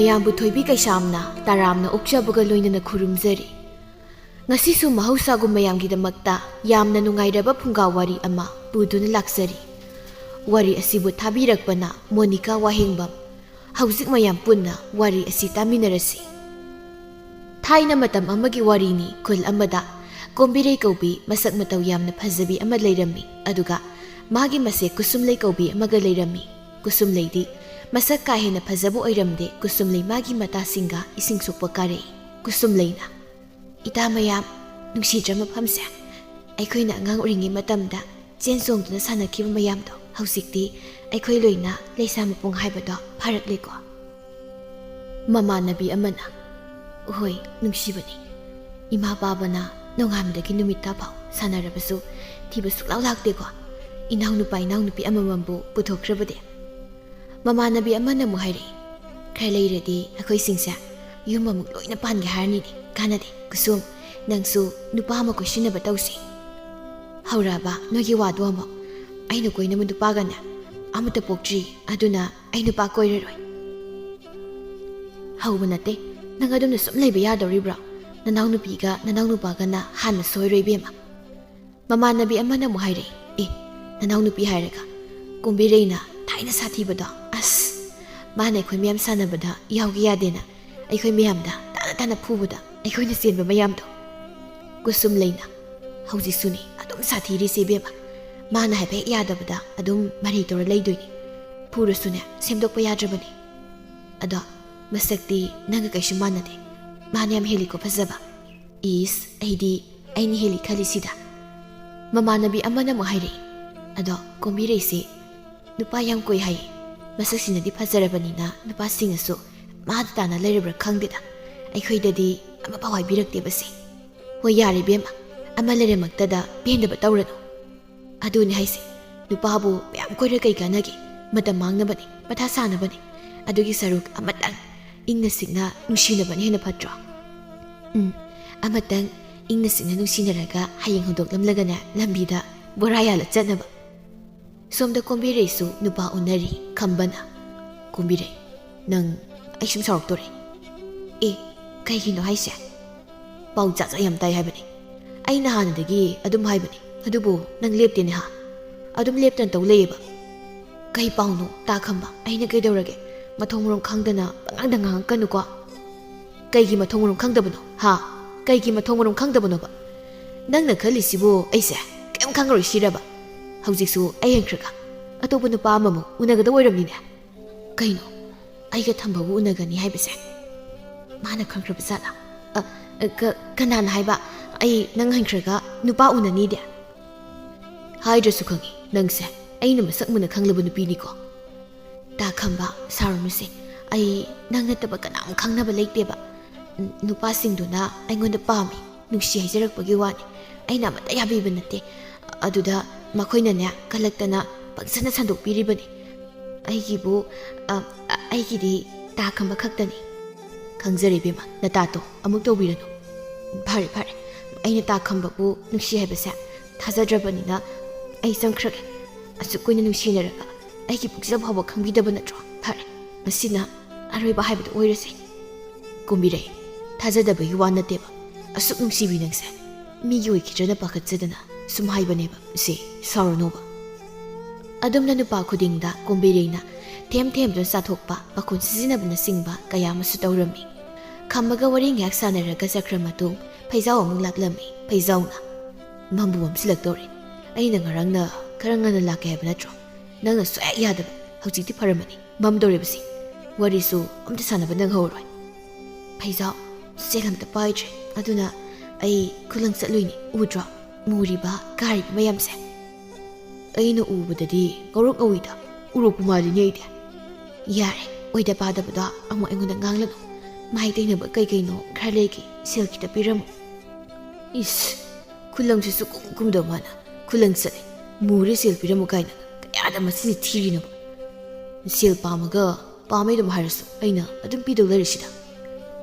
ꯃꯌꯥꯝꯕꯨ ꯊꯣꯏꯕꯤ ꯀꯩꯁꯥꯝꯅ ꯇꯥꯔꯥꯝꯅ ꯑꯣꯛꯆꯕꯒ ꯂꯣꯏꯅꯅ ꯈꯨꯔꯨꯝꯖꯔꯤ꯫ ꯉꯁꯤꯁꯨ ꯃꯍꯧꯁꯥꯒꯨꯝ ꯃꯌꯥꯝꯒꯤꯗꯃꯛꯇ ꯌꯥꯝꯅ ꯅꯨꯡꯉꯥꯏꯔꯕ ꯐꯨꯡꯒꯥ ꯋꯥꯔꯤ ꯑꯃ ꯄꯨꯗꯨꯅ ꯂꯥꯛꯆꯔꯤ꯫ ꯋꯥꯔꯤ ꯑꯁꯤꯕꯨ ꯊꯥꯕꯤꯔꯛꯄꯅ ꯃꯣꯅꯤꯀꯥ ꯋꯥꯍꯦꯡꯕꯝ꯫ ꯍꯧꯖꯤꯛ ꯃꯌꯥꯝ ꯄꯨꯟꯅ ꯋꯥꯔꯤ ꯑꯁꯤ ꯇꯥꯃꯤꯟꯅꯔꯁꯤ꯫ ꯊꯥꯏꯅ ꯃꯇꯝ ꯑꯃꯒꯤ ꯋꯥꯔꯤꯅꯤ꯫ ꯈꯨꯜ ꯑꯃꯗ ꯀꯣꯝꯕꯤꯔꯩ ꯀꯧꯕꯤ ꯃꯁꯛ ꯃꯇꯧ ꯌꯥꯝꯅ ꯐꯖꯕꯤ ꯑꯃ ꯂꯩꯔꯝꯃꯤ꯫ ꯑꯗꯨꯒ ꯃꯥꯒꯤ ꯃꯁꯦ ꯀꯨꯁꯨꯝꯂꯩ ꯀꯧꯕꯤ ꯑꯃꯒ ꯂꯩꯔꯝꯃꯤ꯫ ꯀꯨꯁꯨꯝꯂꯩꯗꯤ ꯃꯁꯛ ꯀꯥ ꯍꯦꯟꯅ ꯐꯖꯕ ꯑꯣꯏꯔꯝꯗꯦ꯫ ꯀꯨꯁꯨꯝꯂꯩ ꯃꯥꯒꯤ ꯃꯇꯥꯁꯤꯡꯒ ꯏꯁꯤꯡ ꯁꯣꯛꯄ ꯀꯥꯔꯛꯏ꯫ ꯀꯨꯁꯨꯝꯂꯩꯅ "ꯏꯇꯥ ꯃꯌꯥꯝ, ꯅꯨꯡꯁꯤꯗ꯭ꯔ ꯃꯐꯝꯁꯦ? ꯑꯩꯈꯣꯏꯅ ꯑꯉꯥꯡ ꯑꯣꯏꯔꯤꯉꯩ ꯃꯇꯝꯗ ꯆꯦꯟ ꯆꯣꯡꯗꯨꯅ ꯁꯥꯟꯅꯈꯤꯕ ꯃꯌꯥꯝꯗꯣ ꯍꯧꯖꯤꯛꯇꯤ ꯑꯩꯈꯣꯏ ꯂꯣꯏꯅ ꯂꯩꯁꯥ ꯃꯄꯨꯡ ꯍꯥꯏꯕꯗꯣ ꯐꯥꯔꯛꯂꯦꯀꯣ?" ꯃꯃꯥꯟꯅꯕꯤ ꯑꯃꯅ "ꯍꯣꯏ, ꯅꯨꯡꯁꯤꯕꯅꯤ꯫ ꯏꯃꯥ ꯄꯥꯕꯅ ꯅꯣꯡꯉꯥꯟꯕꯗꯒꯤ ꯅꯨꯃꯤꯠꯇꯥꯐꯥꯎ ꯁꯥꯟꯅꯔꯕꯁꯨ ꯊꯤꯕ ꯁꯨꯛꯂꯥꯛ ꯂꯥꯛꯇꯦꯀꯣ, ꯏꯅꯥꯎꯅꯨꯄꯥ ꯏꯅꯥꯎꯅꯨꯄꯤ ꯑꯃꯃꯝꯕꯨ ꯄꯨꯊꯣꯛꯈ꯭ꯔꯕꯗꯤ?" ꯃꯃꯥꯟꯅꯕꯤ ꯑꯃꯅ ꯑꯃꯨꯛ ꯍꯥꯏꯔꯛꯏ, "ꯈꯔ ꯂꯩꯔꯗꯤ ꯑꯩꯈꯣꯏꯁꯤꯡꯁꯦ ꯌꯨꯝ ꯑꯃꯨꯛ ꯂꯣꯏꯅ ꯄꯥꯟꯒꯦ ꯍꯥꯏꯔꯅꯤꯅꯦ꯫ ꯀꯥꯟꯅꯗꯦ ꯀꯨꯁꯨꯝ, ꯅꯪꯁꯨ ꯅꯨꯄꯥ ꯑꯃ ꯀꯣꯏꯁꯤꯟꯅꯕ ꯇꯧꯁꯤ꯫ ꯍꯧꯔꯛꯑꯕ ꯅꯣꯏꯒꯤ ꯋꯥꯗꯣ ꯑꯃꯨꯛ? ꯑꯩꯅ ꯀꯣꯏꯅꯕ ꯅꯨꯄꯥꯒꯅꯦ ꯑꯃꯠꯇ ꯄꯣꯛꯇ꯭ꯔꯤ, ꯑꯗꯨꯅ ꯑꯩ ꯅꯨꯄꯥ ꯀꯣꯏꯔꯔꯣꯏ." "ꯍꯧꯕ ꯅꯠꯇꯦ, ꯅꯪ ꯑꯗꯨꯝꯅ ꯁꯨꯝ ꯂꯩꯕ ꯌꯥꯗꯧꯔꯤꯕ꯭ꯔꯣ? ꯅꯅꯥꯎ ꯅꯨꯄꯤꯒ ꯅꯅꯥꯎ ꯅꯨꯄꯥꯒꯅ ꯍꯥꯟꯅ ꯁꯣꯏꯔꯣꯏ ꯏꯕꯦꯝꯃ." ꯃꯃꯥꯟꯅꯕꯤ ꯑꯃꯅ ꯑꯃꯨꯛ ꯍꯥꯏꯔꯛꯏ, "ꯅꯅꯥꯎ ꯅꯨꯄꯤ ꯍꯥꯏꯔꯒ ꯀꯣꯝꯕꯤꯔꯩꯅ ꯊꯥꯏꯅ ꯁꯥꯊꯤꯕꯗꯣ, ꯑꯁ ꯃꯥꯅ ꯑꯩꯈꯣꯏ ꯃꯌꯥꯝ ꯁꯥꯟꯅꯕꯗ ꯌꯥꯎꯒꯦ ꯌꯥꯗꯦꯅ ꯑꯩꯈꯣꯏ ꯃꯌꯥꯝꯗ ꯇꯥꯅ ꯇꯥꯅ ꯐꯨꯕꯗ ꯑꯩꯈꯣꯏꯅ ꯆꯦꯟꯕ ꯃꯌꯥꯝꯗꯣ." ꯀꯨꯁꯨꯝꯂꯩꯅ "ꯍꯧꯖꯤꯛꯁꯨꯅꯤ ꯑꯗꯨꯝ ꯁꯥꯊꯤꯔꯤꯁꯦ ꯏꯕꯦꯝꯃ, ꯃꯥꯅ ꯍꯥꯏꯕ ꯍꯦꯛ ꯌꯥꯗꯕꯗ ꯑꯗꯨꯝ ꯃꯔꯩ ꯇꯧꯔ ꯂꯩꯗꯣꯏꯅꯤ, ꯐꯨꯔꯁꯨꯅꯦ ꯁꯦꯝꯗꯣꯛꯄ ꯌꯥꯗ꯭ꯔꯕꯅꯤ. ꯑꯗꯣ ꯃꯁꯛꯇꯤ ꯅꯪꯒ ꯀꯩꯁꯨ ꯃꯥꯟꯅꯗꯦ, ꯃꯥꯅ ꯌꯥꯝ ꯍꯦꯜꯂꯤꯀꯣ ꯐꯖꯕ." "ꯏꯁ, ꯑꯩꯅ ꯍꯦꯜꯂꯤ ꯈꯜꯂꯤꯁꯤꯗ." ꯃꯃꯥꯟꯅꯕꯤ ꯑꯃꯅ ꯑꯃꯨꯛ ꯍꯥꯏꯔꯛꯏ, "ꯑꯗꯣ ꯀꯣꯝꯕꯤꯔꯩꯁꯦ ꯅꯨꯄꯥ ꯌꯥꯝ ꯀꯣꯏ ꯍꯥꯏꯌꯦ, ꯃꯁꯛꯁꯤꯅꯗꯤ ꯐꯖꯔꯕꯅꯤꯅ ꯅꯨꯄꯥꯁꯤꯡꯅꯁꯨ ꯃꯥꯗ ꯇꯥꯅ ꯂꯩꯔꯕ꯭ꯔꯥ ꯈꯪꯗꯦꯗ, ꯑꯩꯈꯣꯏꯗꯗꯤ ꯑꯃꯐꯥꯎ ꯍꯥꯏꯕꯤꯔꯛꯇꯦꯕꯁꯦ." "ꯍꯣꯏ ꯌꯥꯔꯦ ꯏꯕꯦꯝꯃ, ꯑꯃ ꯂꯩꯔꯃꯛꯇꯗ ꯄꯦꯟꯗꯕ ꯇꯧꯔꯅꯨ. ꯑꯗꯨꯅꯤ ꯍꯥꯏꯁꯦ, ꯅꯨꯄꯥꯕꯨ ꯃꯌꯥꯝ ꯀꯣꯏꯔ ꯀꯩ ꯀꯥꯟꯅꯒꯦ? ꯃꯇꯝ ꯃꯥꯡꯅꯕꯅꯤ, ꯃꯊꯥ ꯁꯥꯅꯕꯅꯤ. ꯑꯗꯨꯒꯤ ꯁꯔꯨꯛ ꯑꯃꯇꯪ ꯏꯪꯅ ꯆꯤꯛꯅ ꯅꯨꯡꯁꯤꯅꯕꯅ ꯍꯦꯟꯅ ꯐꯠꯇ꯭ꯔꯣ? ꯑꯃꯇꯪ ꯏꯪꯅ ꯆꯤꯛꯅ ꯅꯨꯡꯁꯤꯅꯔꯒ ꯍꯌꯦꯡ ꯍꯧꯗꯣꯛꯂꯝꯂꯒꯅꯦ ꯂꯝꯕꯤꯗ ꯕꯣꯔꯥ ꯌꯥꯜꯂ ꯆꯠꯅꯕ." ꯁꯣꯝꯗ ꯀꯣꯝꯕꯤꯔꯩꯁꯨ ꯅꯨꯄꯥ ꯎꯅꯔꯤ꯫ ꯈꯝꯕꯅ "ꯀꯣꯝꯕꯤꯔꯩ, ꯅꯪ ꯑꯩ ꯁꯨꯝ ꯁꯥꯎꯔꯛꯇꯣꯔꯦ." "ꯀꯩꯒꯤꯅꯣ ꯍꯥꯏꯁꯦ? ꯄꯥꯎ ꯖꯥꯠ ꯌꯥꯝ ꯇꯥꯏ ꯍꯥꯏꯕꯅꯤ. ꯑꯩꯅ ꯍꯥꯟꯅꯗꯒꯤ ꯑꯗꯨꯝ ꯍꯥꯏꯕꯅꯤ, ꯑꯗꯨꯕꯨ ꯅꯪ ꯂꯦꯞꯇꯦꯅꯦ ꯍꯥ? ꯑꯗꯨꯝ ꯂꯦꯞꯇꯅ ꯇꯧ ꯂꯩꯌꯦꯕ." "ꯀꯩ ꯄꯥꯎꯅꯣ ꯇꯥ ꯈꯝꯕ? ꯑꯩꯅ ꯀꯩꯗꯧꯔꯒꯦ? ꯃꯊꯣꯡ ꯃꯔꯝ ꯈꯪꯗꯅ ꯄꯪꯉꯥꯡꯗ ꯉꯥꯡꯉꯛꯀꯅꯨꯀꯣ." "ꯀꯩꯒꯤ ꯃꯊꯣꯡ ꯃꯔꯝ ꯈꯪꯗꯕꯅꯣ ꯍꯥ? ꯀꯩꯒꯤ ꯃꯊꯣꯡ ꯃꯔꯝ ꯈꯪꯗꯕꯅꯣꯕ? ꯅꯪꯅ ꯈꯜꯂꯤꯁꯤꯕꯨ ꯑꯩꯁꯦ ꯀꯩꯝ ꯈꯪꯉꯔꯣꯏ ꯁꯤꯔꯕ? ꯍꯧꯖꯤꯛꯁꯨ ꯑꯩ ꯍꯟꯈ꯭ꯔꯒ ꯑꯇꯣꯞꯄ ꯅꯨꯄꯥ ꯑꯃꯃꯨꯛ ꯎꯅꯒꯗꯕ ꯑꯣꯏꯔꯝꯅꯤꯅꯦ." "ꯀꯩꯅꯣ, ꯑꯩꯒ ꯊꯝꯕꯕꯨ ꯎꯅꯒꯅꯤ ꯍꯥꯏꯕꯁꯦ? ꯃꯥꯅ ꯈꯪꯈ꯭ꯔꯕ ꯖꯥꯠꯂꯥ? ꯀꯅꯥꯅ ꯍꯥꯏꯕ ꯑꯩ ꯅꯪ ꯍꯟꯈ꯭ꯔꯒ ꯅꯨꯄꯥ ꯎꯅꯅꯤꯗꯦ?" "ꯍꯥꯏꯗ꯭ꯔꯁꯨ ꯈꯪꯉꯤ, ꯅꯪꯁꯦ ꯑꯩꯅ ꯃꯁꯛ ꯃꯨꯟꯅ ꯈꯪꯂꯕ ꯅꯨꯄꯤꯅꯤꯀꯣ." "ꯇꯥ ꯈꯝꯕ, ꯁꯥꯎꯔꯅꯨꯁꯦ. ꯑꯩ ꯅꯪ ꯅꯠꯇꯕ ꯀꯅꯥꯝ ꯈꯪꯅꯕ ꯂꯩꯇꯦꯕ. ꯅꯨꯄꯥꯁꯤꯡꯗꯨꯅ ꯑꯩꯉꯣꯟda ꯄꯥꯝꯃꯤ, ꯅꯨꯡꯁꯤ ꯍꯥꯏꯖꯔꯛꯄꯒꯤ ꯋꯥꯅꯤ. ꯑꯩꯅ ꯑꯃꯠꯇ ꯌꯥꯕꯤꯕ ꯅꯠꯇꯦ. ꯑꯗꯨꯗ ꯃꯈꯣꯏꯅꯅꯦ ꯀꯜꯂꯛꯇꯅ ꯄꯪꯁꯟꯅ ꯁꯟꯗꯣꯛꯄꯤꯔꯤꯕꯅꯤ. ꯑꯩꯒꯤꯗꯤ ꯇꯥ ꯈꯝꯕ ꯈꯛꯇꯅꯤ." "ꯈꯪꯖꯔꯦ ꯏꯕꯦꯝꯃ, ꯅꯇꯥꯇꯣ ꯑꯃꯨꯛ ꯇꯧꯕꯤꯔꯅꯨ. ꯐꯔꯦ, ꯑꯩꯅ ꯇꯥ ꯈꯝꯕꯕꯨ ꯅꯨꯡꯁꯤ ꯍꯥꯏꯕꯁꯦ ꯊꯥꯖꯗ꯭ꯔꯕꯅꯤꯅ ꯑꯩ ꯆꯪꯈ꯭ꯔꯒꯦ. ꯑꯁꯨꯛ ꯀꯨꯏꯅ ꯅꯨꯡꯁꯤꯅꯔꯒ ꯑꯩꯒꯤ ꯄꯨꯛꯆꯦꯜ ꯐꯥꯎꯕ ꯈꯪꯕꯤꯗꯕ ꯅꯠꯇ꯭ꯔꯣ? ꯐꯔꯦ, ꯃꯁꯤꯅ ꯑꯔꯣꯏꯕ ꯍꯥꯏꯕꯗꯨ ꯑꯣꯏꯔꯁꯦ." "ꯀꯣꯝꯕꯤꯔꯩ, ꯊꯥꯖꯗꯕꯒꯤ ꯋꯥ ꯅꯠꯇꯦꯕ. ꯑꯁꯨꯛ ꯅꯨꯡꯁꯤꯕꯤ ꯅꯪꯁꯦ ꯃꯤꯒꯤ ꯑꯣꯏꯈꯤꯗ꯭ꯔꯅ ꯄꯥꯈꯠꯆꯗꯅ ꯁꯨꯝ ꯍꯥꯏꯕꯅꯦꯕ. ꯁꯤ ꯁꯥꯎꯔꯅꯣꯕ." ꯑꯗꯨꯝꯅ ꯅꯨꯄꯥ ꯈꯨꯗꯤꯡꯗ ꯀꯣꯝꯕꯤꯔꯩꯅ ꯊꯦꯝ ꯊꯦꯝꯗꯨꯅ ꯆꯥꯊꯣꯛꯄ, ꯄꯥꯈꯣꯟ ꯁꯤꯖꯤꯟꯅꯕꯅꯆꯤꯡꯕ ꯀꯌꯥ ꯑꯃꯁꯨ ꯇꯧꯔꯝꯃꯤ꯫ ꯈꯝꯕꯒ ꯋꯥꯔꯤ ꯉꯥꯏꯍꯥꯛ ꯁꯥꯟꯅꯔꯒ ꯆꯠꯈ꯭ꯔ ꯃꯇꯨꯡ ꯐꯩꯖꯥꯎ ꯑꯃꯨꯛ ꯂꯥꯛꯂꯝꯃꯤ꯫ ꯐꯩꯖꯥꯎꯅ "ꯃꯝꯕꯨ ꯃꯝꯁꯤꯜꯂꯛꯇꯧꯔꯦ. ꯑꯩꯅ ꯉꯔꯥꯡꯅ ꯈꯔ ꯉꯟꯅ ꯂꯥꯛꯀꯦ ꯍꯥꯏꯕ ꯅꯠꯇ꯭ꯔꯣ? ꯅꯪꯅ ꯁꯨꯡꯌꯥ ꯌꯥꯗꯕ. ꯍꯧꯖꯤꯛꯇꯤ ꯐꯔꯝꯃꯅꯤ, ꯃꯝꯗꯧꯔꯤꯕꯁꯤ. ꯋꯥꯔꯤꯁꯨ ꯑꯝꯇ ꯁꯥꯟꯅꯕ ꯅꯪꯍꯧꯔꯣꯏ." "ꯐꯩꯖꯥꯎ, ꯁꯦꯜ ꯑꯝꯇ ꯄꯥꯏꯗ꯭ꯔꯦ, ꯑꯗꯨꯅ ꯑꯩ ꯈꯨꯂꯪ ꯆꯠꯂꯨꯏꯅꯤ. ꯎꯗ꯭ꯔꯣ ꯃꯨꯔꯤꯕ ꯀꯥꯔꯤꯕ ꯃꯌꯥꯝꯁꯦ?" "ꯑꯩꯅ ꯎꯕꯗꯗꯤ ꯉꯧꯔꯣꯛ ꯉꯧꯏꯗ, ꯎꯔꯣꯛꯄꯨ ꯃꯥꯜꯂꯤꯅꯦ ꯑꯩꯗꯤ." "ꯌꯥꯔꯦ, ꯑꯣꯏꯗ ꯄꯥꯗꯕꯗꯣ ꯑꯃꯨꯛ ꯑꯩꯉꯣꯟꯗ ꯉꯥꯡꯂꯅꯨ. ꯃꯥꯏ ꯇꯩꯅꯕ ꯀꯩꯅꯣ ꯈꯔ ꯂꯩꯒꯦ, ꯁꯦꯜ ꯈꯤꯇ ꯄꯤꯔꯝꯃꯨ." "ꯏꯁ, ꯈꯨꯂꯪꯁꯤꯁꯨ ꯀꯨꯝꯗꯕ ꯃꯥꯅ ꯈꯨꯂꯪ ꯆꯠꯂꯦ, ꯃꯨꯔꯦ ꯁꯦꯜ ꯄꯤꯔꯝꯃꯨ ꯀꯥꯏꯅ ꯀꯌꯥꯗ ꯃꯁꯤꯁꯦ ꯊꯤꯔꯤꯅꯣꯕ? ꯁꯦꯜ ꯄꯥꯝꯃꯒ ꯄꯥꯝꯃꯦ ꯑꯗꯨꯝ ꯍꯥꯏꯔꯁꯨ ꯑꯩꯅ ꯑꯗꯨꯝ ꯄꯤꯗꯧ ꯂꯩꯔꯤꯁꯤꯗ."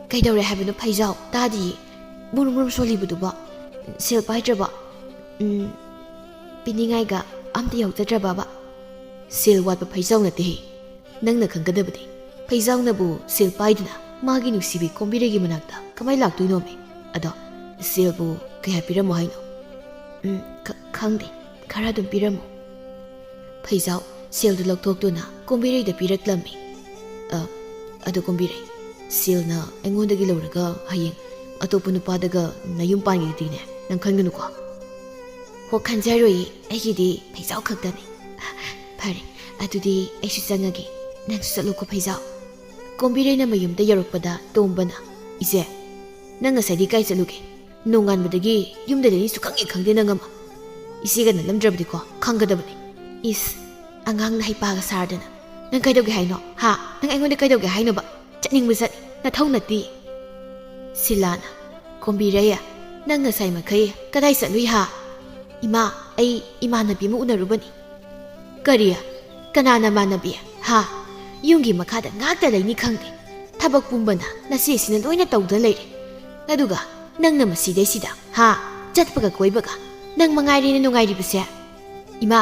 "ꯀꯩꯗꯧꯔꯦ ꯍꯥꯏꯕꯅꯣ ꯐꯩꯖꯥꯎ? ꯇꯥꯗꯤꯌꯦ, ꯃꯨꯔꯨꯝ ꯃꯨꯔꯨꯝ ꯁꯣꯜꯂꯤꯕꯗꯨꯕ? ꯁꯦꯜ ꯄꯥꯏꯗ꯭ꯔꯕ? ꯄꯤꯅꯤꯡꯉꯥꯏꯒ ꯑꯝꯇ ꯌꯥꯎꯖꯗ꯭ꯔꯕꯕ?" "ꯁꯦꯜ ꯋꯥꯠꯄ ꯐꯩꯖꯥꯎ ꯅꯠꯇꯦꯍꯦ, ꯅꯪꯅ ꯈꯪꯒꯗꯕꯗꯤ ꯐꯩꯖꯥꯎꯅꯕꯨ ꯁꯦꯜ ꯄꯥꯏꯗꯨꯅ ꯃꯥꯒꯤ ꯅꯨꯡꯁꯤꯕꯤ ꯀꯣꯝꯕꯤꯔꯩꯒꯤ ꯃꯅꯥꯛꯇ ꯀꯃꯥꯏ ꯂꯥꯛꯇꯣꯏꯅꯣꯃꯤ? ꯑꯗꯣ ꯁꯦꯜꯕꯨ ꯀꯌꯥ ꯄꯤꯔꯝꯃꯣ ꯍꯥꯏꯅꯣ? ꯈꯪꯗꯦ, ꯈꯔ ꯑꯗꯨꯝ ꯄꯤꯔꯝꯃꯣ꯫ ꯐꯩꯖꯥꯎ ꯁꯦꯜꯗꯨ ꯂꯧꯊꯣꯛꯇꯨꯅ ꯀꯣꯝꯕꯤꯔꯩꯗ ꯄꯤꯔꯛꯂꯝꯃꯤ꯫ ꯑꯗꯣ ꯀꯣꯝꯕꯤꯔꯩ, ꯁꯦꯜꯅ ꯑꯩꯉꯣꯟꯗꯒꯤ ꯂꯧꯔꯒ ꯍꯌꯦꯡ ꯑꯇꯣꯞꯄ ꯅꯨꯄꯥꯗꯒ ꯅꯌꯨꯝ ꯄꯥꯟꯒꯤꯗꯤꯅꯦ ꯅꯪ ꯈꯟꯒꯅꯨꯀꯣ꯫ ꯍꯣ, ꯈꯟꯖꯔꯣꯏꯌꯦ, ꯑꯩꯒꯤꯗꯤ ꯐꯩꯖꯥꯎ ꯈꯛꯇꯅꯤ꯫ ꯐꯔꯦ, ꯑꯗꯨꯗꯤ ꯑꯩꯁꯨ ꯆꯪꯉꯒꯦ, ꯅꯪꯁꯨ ꯆꯠꯂꯣꯀꯣ ꯐꯩꯖꯥꯎ꯫ ꯀꯣꯝꯕꯤꯔꯩꯅ ꯃꯌꯨꯝꯗ ꯌꯧꯔꯛꯄꯗ ꯇꯣꯝꯕꯅ, ꯏꯆꯦ, ꯅꯪ ꯉꯁꯥꯏꯗꯤ ꯀꯥꯏ ꯆꯠꯂꯨꯒꯦ? ꯅꯣꯡꯉꯥꯟꯕꯗꯒꯤ ꯌꯨꯝꯗ ꯂꯩꯅꯤ ꯁꯨꯈꯪꯍꯦ ꯈꯪꯗꯦ ꯅꯪ ꯑꯃ꯫ ꯏꯆꯦꯒ ꯅꯠꯂꯝꯗ꯭ꯔꯕꯗꯤꯀꯣ ꯈꯪꯒꯗꯕꯅꯤ꯫ ꯏꯁ, ꯑꯉꯥꯡꯅ ꯍꯩꯄꯥꯒ ꯁꯥꯔꯗꯅ ꯅꯪ ꯀꯩꯗꯧꯒꯦ ꯍꯥꯏꯅꯣ? ꯍꯥ? ꯅꯪ ꯑꯩꯉꯣꯟꯗ ꯀꯩꯗꯧꯒꯦ ꯍꯥꯏꯅꯣꯕ? ꯆꯠꯅꯤꯡꯕ ꯆꯠꯅꯤ, ꯅꯊꯧ ꯅꯠꯇꯦ꯫ ꯁꯤꯂꯥꯅ, ꯀꯣꯝꯕꯤꯔꯩ, ꯅꯪ ꯉꯁꯥꯏ ꯃꯈꯩ ꯀꯗꯥꯏ ꯆꯠꯂꯨꯏ ꯍꯥ? ꯏꯃꯥ, ꯑꯩ ꯏꯃꯥꯟꯅꯕꯤ ꯑꯃ ꯎꯅꯔꯨꯕꯅꯤ꯫ ꯀꯔꯤ? ꯀꯅꯥꯅ ꯃꯥꯟꯅꯕꯤ? ꯍꯥ? ꯌꯨꯝꯒꯤ ꯃꯈꯥꯗ ꯉꯥꯛꯇ ꯂꯩꯅꯤ ꯈꯪꯗꯦ, ꯊꯕꯛ ꯄꯨꯝꯕꯅ ꯅꯆꯦꯁꯤꯅ ꯂꯣꯏꯅ ꯇꯧꯗꯨꯅ ꯂꯩꯔꯦ꯫ ꯑꯗꯨꯒ ꯅꯪꯅ ꯃꯁꯤꯗꯩꯁꯤꯗ ꯍꯥ ꯆꯠꯄꯒ ꯀꯣꯏꯕꯒ ꯅꯪ ꯃꯉꯥꯏꯔꯦꯅ ꯅꯨꯡꯉꯥꯏꯔꯤꯕꯁꯦ? ꯏꯃꯥ,